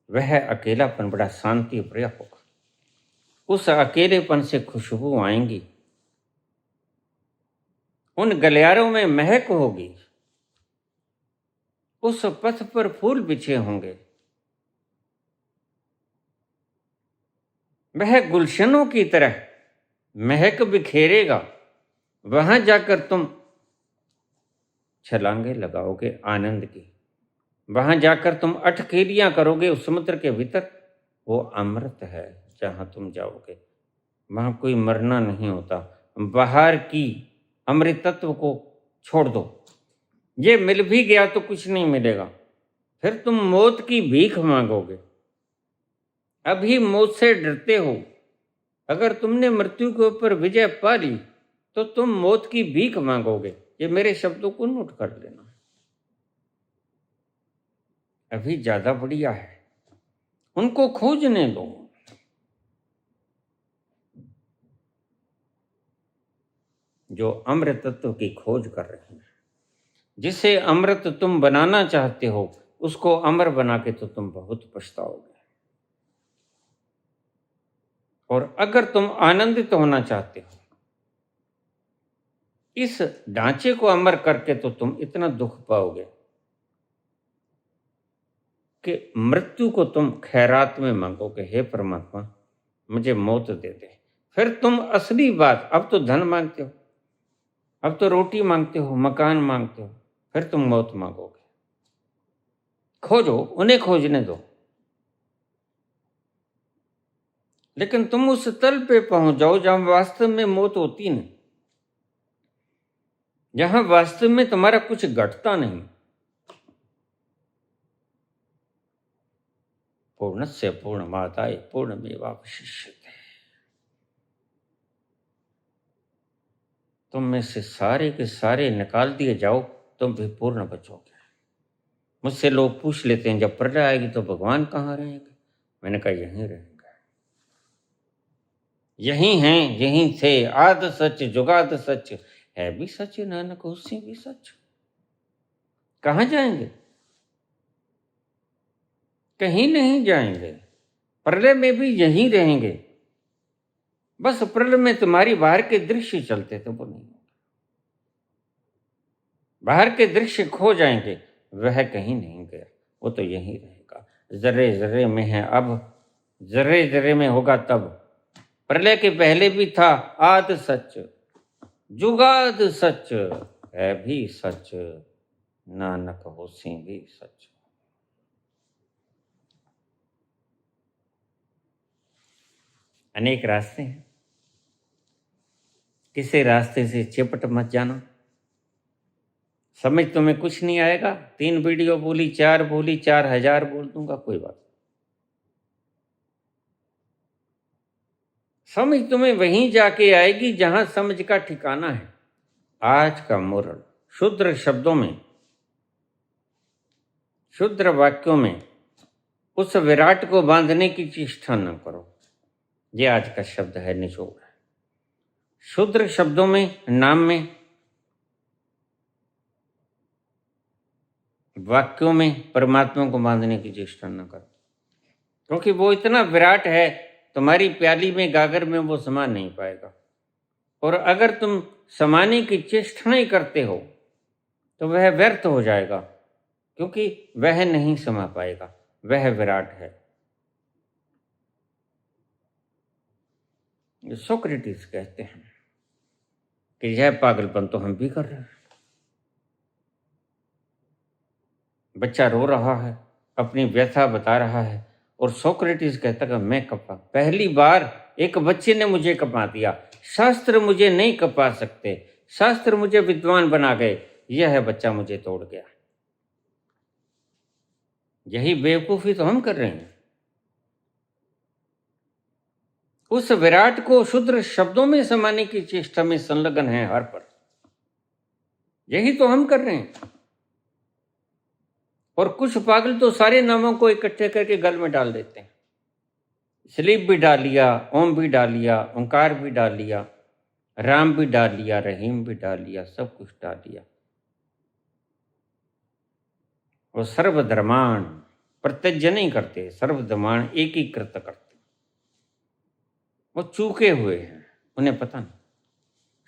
वह अकेलापन बड़ा शांति प्रिय होगा। उस अकेलेपन से खुशबू आएंगी, उन गलियारों में महक होगी, उस पथ पर फूल बिछे होंगे, वह गुलशनों की तरह महक बिखेरेगा। वहां जाकर तुम छलांगे लगाओगे आनंद की, वहां जाकर तुम अटखेलियां करोगे उस समुद्र के भीतर। वो अमृत है जहां तुम जाओगे, वहां कोई मरना नहीं होता। बाहर की अमृतत्व को छोड़ दो, ये मिल भी गया तो कुछ नहीं मिलेगा, फिर तुम मौत की भीख मांगोगे। अभी मौत से डरते हो, अगर तुमने मृत्यु के ऊपर विजय पा ली तो तुम मौत की भीख मांगोगे। ये मेरे शब्दों को नोट कर लेना, अभी ज्यादा बढ़िया है। उनको खोजने दो, जो अमृत तत्व की खोज कर रहे हैं। जिसे अमृत तुम बनाना चाहते हो, उसको अमर बना के तो तुम बहुत पछताओगे। और अगर तुम आनंदित होना चाहते हो, इस ढांचे को अमर करके तो तुम इतना दुख पाओगे कि मृत्यु को तुम खैरात में मांगोगे, हे परमात्मा मुझे मौत दे दे। फिर तुम असली बात, अब तो धन मांगते हो, अब तो रोटी मांगते हो, मकान मांगते हो, फिर तुम मौत मांगोगे। खोजो, उन्हें खोजने दो। लेकिन तुम उस तल पे पहुंच जाओ जहां वास्तव में मौत होती नहीं, जहां वास्तव में तुम्हारा कुछ घटता नहीं। पूर्णस्य पूर्णमादाय पूर्णमेवावशिष्यते। तुम में से सारे के सारे निकाल दिए जाओ, तुम भी पूर्ण बचोगे। मुझसे लोग पूछ लेते हैं जब प्रलय आएगी तो भगवान कहाँ रहेंगे। मैंने कहा यहीं रहेंगे, यहीं हैं, यहीं थे। आद सच जुगाद सच, है भी सच नानक होसी भी सच। कहाँ जाएंगे, कहीं नहीं जाएंगे। प्रलय में भी यहीं रहेंगे। बस प्रलय में तुम्हारी बाहर के दृश्य चलते तो वो नहीं, बाहर के दृश्य खो जाएंगे, वह कहीं नहीं गया, वो तो यहीं रहेगा। जर्रे जर्रे में है अब, जर्रे जर्रे में होगा तब। प्रलय के पहले भी था आद सच जुगाद सच, है भी सच नानक होसी भी सच। अनेक रास्ते हैं, किसी रास्ते से चिपट मत जाना। समझ तुम्हें कुछ नहीं आएगा, 3 वीडियो बोली, 4 बोली, 4000 बोल दूंगा, कोई बात। समझ तुम्हें वहीं जाके आएगी जहां समझ का ठिकाना है। आज का मोरल, शुद्र शब्दों में, शुद्र वाक्यों में उस विराट को बांधने की चेष्टा न करो। ये आज का शब्द है, निचोड़ है। शुद्र शब्दों में, नाम में, वाक्यों में परमात्मा को बांधने की चेष्टा न करो, क्योंकि वो इतना विराट है, तुम्हारी प्याली में, गागर में वो समा नहीं पाएगा। और अगर तुम समाने की चेष्टा नहीं करते हो तो वह व्यर्थ हो जाएगा, क्योंकि वह नहीं समा पाएगा, वह विराट है। सोक्रेटिस कहते हैं कि यह पागलपन तो हम भी कर रहे हैं। बच्चा रो रहा है, अपनी व्यथा बता रहा है, और सोक्रेटिस कहता कि मैं कपा, पहली बार एक बच्चे ने मुझे कपा दिया। शास्त्र मुझे नहीं कपा सकते, शास्त्र मुझे विद्वान बना गए, यह बच्चा मुझे तोड़ गया। यही बेवकूफी तो हम कर रहे हैं। उस विराट को शुद्र शब्दों में समाने की चेष्टा में संलग्न है हर पर। यही तो हम कर रहे हैं। और कुछ पागल तो सारे नामों को इकट्ठे करके गल में डाल देते हैं। स्लीप भी डाल लिया, ओम भी डाल लिया, ओंकार भी डाल लिया, राम भी डाल लिया, रहीम भी डाल लिया, सब कुछ डाल लिया। वो सर्वधर्माण प्रत्यज्य नहीं करते, सर्वधर्माण एकीकृत करते। वो चूके हुए हैं, उन्हें पता नहीं।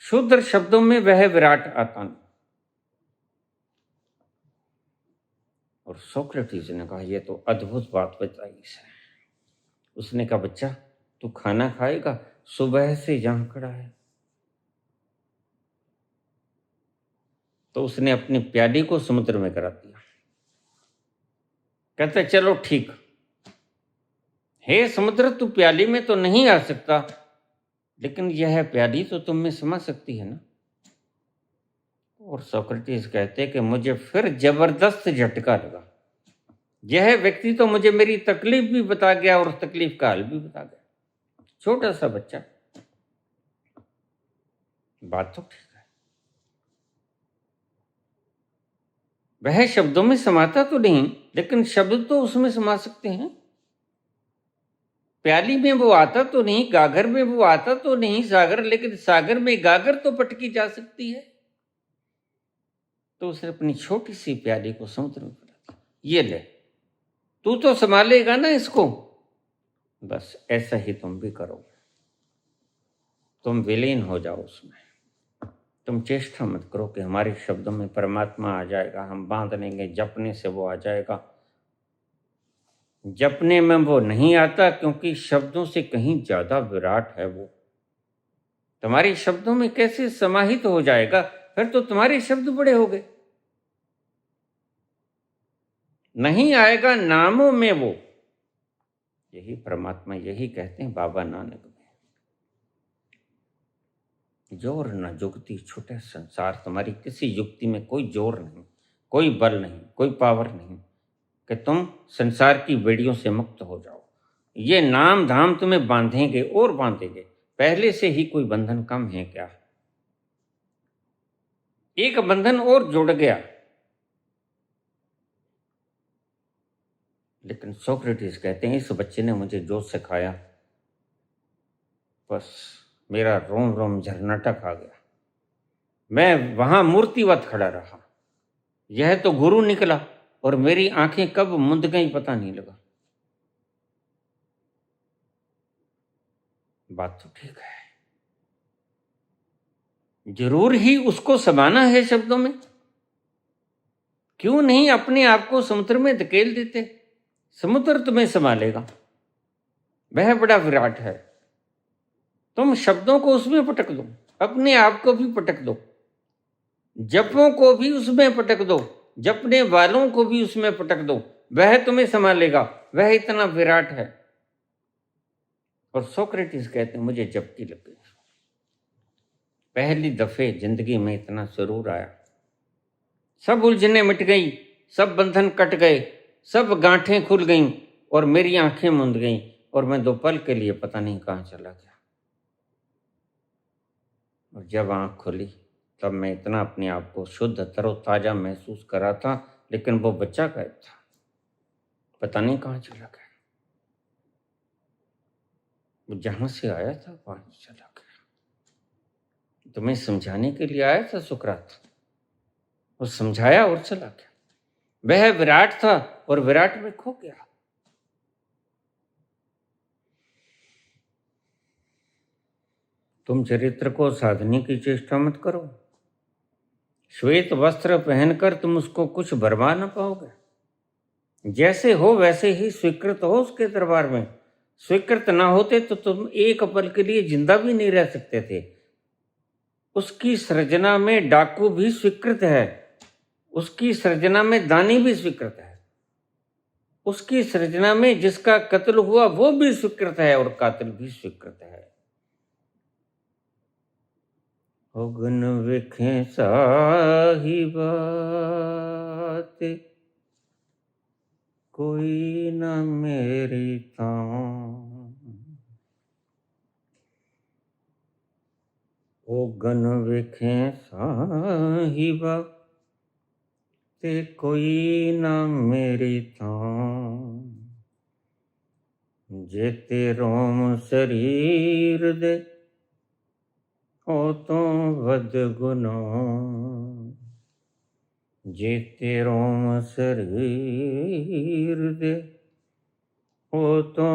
शुद्र शब्दों में वह विराट आता नहीं। और सोक्रेटिस ने कहा, यह तो अद्भुत बात बताई है। उसने कहा, बच्चा तू खाना खाएगा? सुबह से जहां खड़ा है। तो उसने अपनी प्याली को समुद्र में करा दिया। कहते चलो ठीक, हे समुद्र तू प्याली में तो नहीं आ सकता, लेकिन यह प्याली तो तुम में समा सकती है ना। और सोक्रेटिस कहते कि मुझे फिर जबरदस्त झटका लगा। यह व्यक्ति तो मुझे मेरी तकलीफ भी बता गया और तकलीफ का हल भी बता गया। छोटा सा बच्चा, बात तो ठीक है। वह शब्दों में समाता तो नहीं, लेकिन शब्द तो उसमें समा सकते हैं। प्याली में वो आता तो नहीं, गागर में वो आता तो नहीं सागर, लेकिन सागर में गागर तो पटकी जा सकती है। तो उसने अपनी छोटी सी प्याली को समुद्र में पटा दिया। ये ले, तू तो संभालेगा ना इसको। बस ऐसा ही तुम भी करो, तुम विलीन हो जाओ उसमें। तुम चेष्टा मत करो कि हमारे शब्दों में परमात्मा आ जाएगा, हम बांध लेंगे, जपने से वो आ जाएगा। जपने में वो नहीं आता, क्योंकि शब्दों से कहीं ज्यादा विराट है वो। तुम्हारे शब्दों में कैसे समाहित हो जाएगा? फिर तो तुम्हारे शब्द बड़े हो गए। नहीं आएगा नामों में वो। यही परमात्मा, यही कहते हैं बाबा नानक में, जोर न जुगती छूटे संसार। तुम्हारी किसी युक्ति में कोई जोर नहीं, कोई बल नहीं, कोई पावर नहीं कि तुम संसार की बेड़ियों से मुक्त हो जाओ। ये नाम धाम तुम्हें बांधेंगे और बांधेंगे। पहले से ही कोई बंधन कम है क्या? एक बंधन और जुड़ गया। लेकिन सोक्रेटिस कहते हैं, इस बच्चे ने मुझे जो सिखाया, बस मेरा रोम रोम झरनाटा खा गया। मैं वहां मूर्तिवत खड़ा रहा। यह तो गुरु निकला और मेरी आंखें कब मुंद गई पता नहीं लगा। बात तो ठीक है, जरूर ही उसको समाना है शब्दों में। क्यों नहीं अपने आप को समुद्र में धकेल देते? समुद्र तुम्हें संभालेगा, वह बड़ा विराट है। तुम शब्दों को उसमें पटक दो, अपने आप को भी पटक दो, जपों को भी उसमें पटक दो, जपने वालों को भी उसमें पटक दो, वह तुम्हें संभालेगा। वह इतना विराट है। और सोक्रेटिस कहते हैं, मुझे जबकि लग गई। पहली दफे जिंदगी में इतना सुरूर आया। सब उलझने मिट गई, सब बंधन कट गए, सब गांठें खुल गईं और मेरी आंखें मुंद गईं और मैं 2 पल के लिए पता नहीं कहाँ चला गया। और जब आँख खुली तब मैं इतना अपने आप को शुद्ध तरोताज़ा महसूस कर रहा था, लेकिन वो बच्चा गायब था। पता नहीं कहाँ चला गया। वो जहाँ से आया था वहाँ चला गया। तुम्हें समझाने के लिए आया था सुकरात, वो समझाया और चला गया। वह विराट था और विराट में खो गया। तुम चरित्र को साधने की चेष्टा मत करो। श्वेत वस्त्र पहनकर तुम उसको कुछ बरवा न पाओगे। जैसे हो वैसे ही स्वीकृत हो उसके दरबार में। स्वीकृत ना होते तो तुम एक पल के लिए जिंदा भी नहीं रह सकते थे। उसकी सृजना में डाकू भी स्वीकृत है, उसकी सृजना में दानी भी स्वीकृत है, उसकी सृजना में जिसका कत्ल हुआ वो भी स्वीकृत है और कातिल भी स्वीकृत है। अगन विखे साहिबात कोई न मेरी तां। अगन विखे साहिबा ते कोई न मेरी तां। जेते रोम शरीर दे ओ तो वध गुनो। जेते रोम शरीर दे ओ तो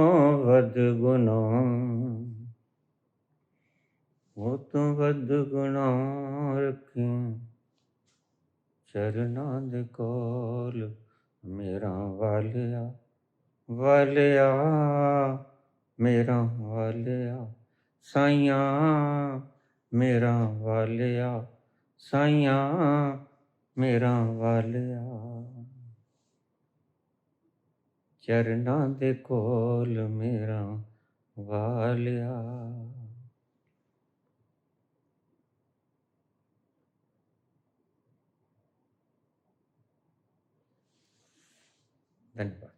वध गुनो। ओ तो वध गुनो रखें चरनां दे कोल मेरा वालिया। वालिया मेरा वालिया साइया, मेरा वालिया साइया, मेरा वालिया। चरनां दे कोल मेरा वालिया। धन्यवाद।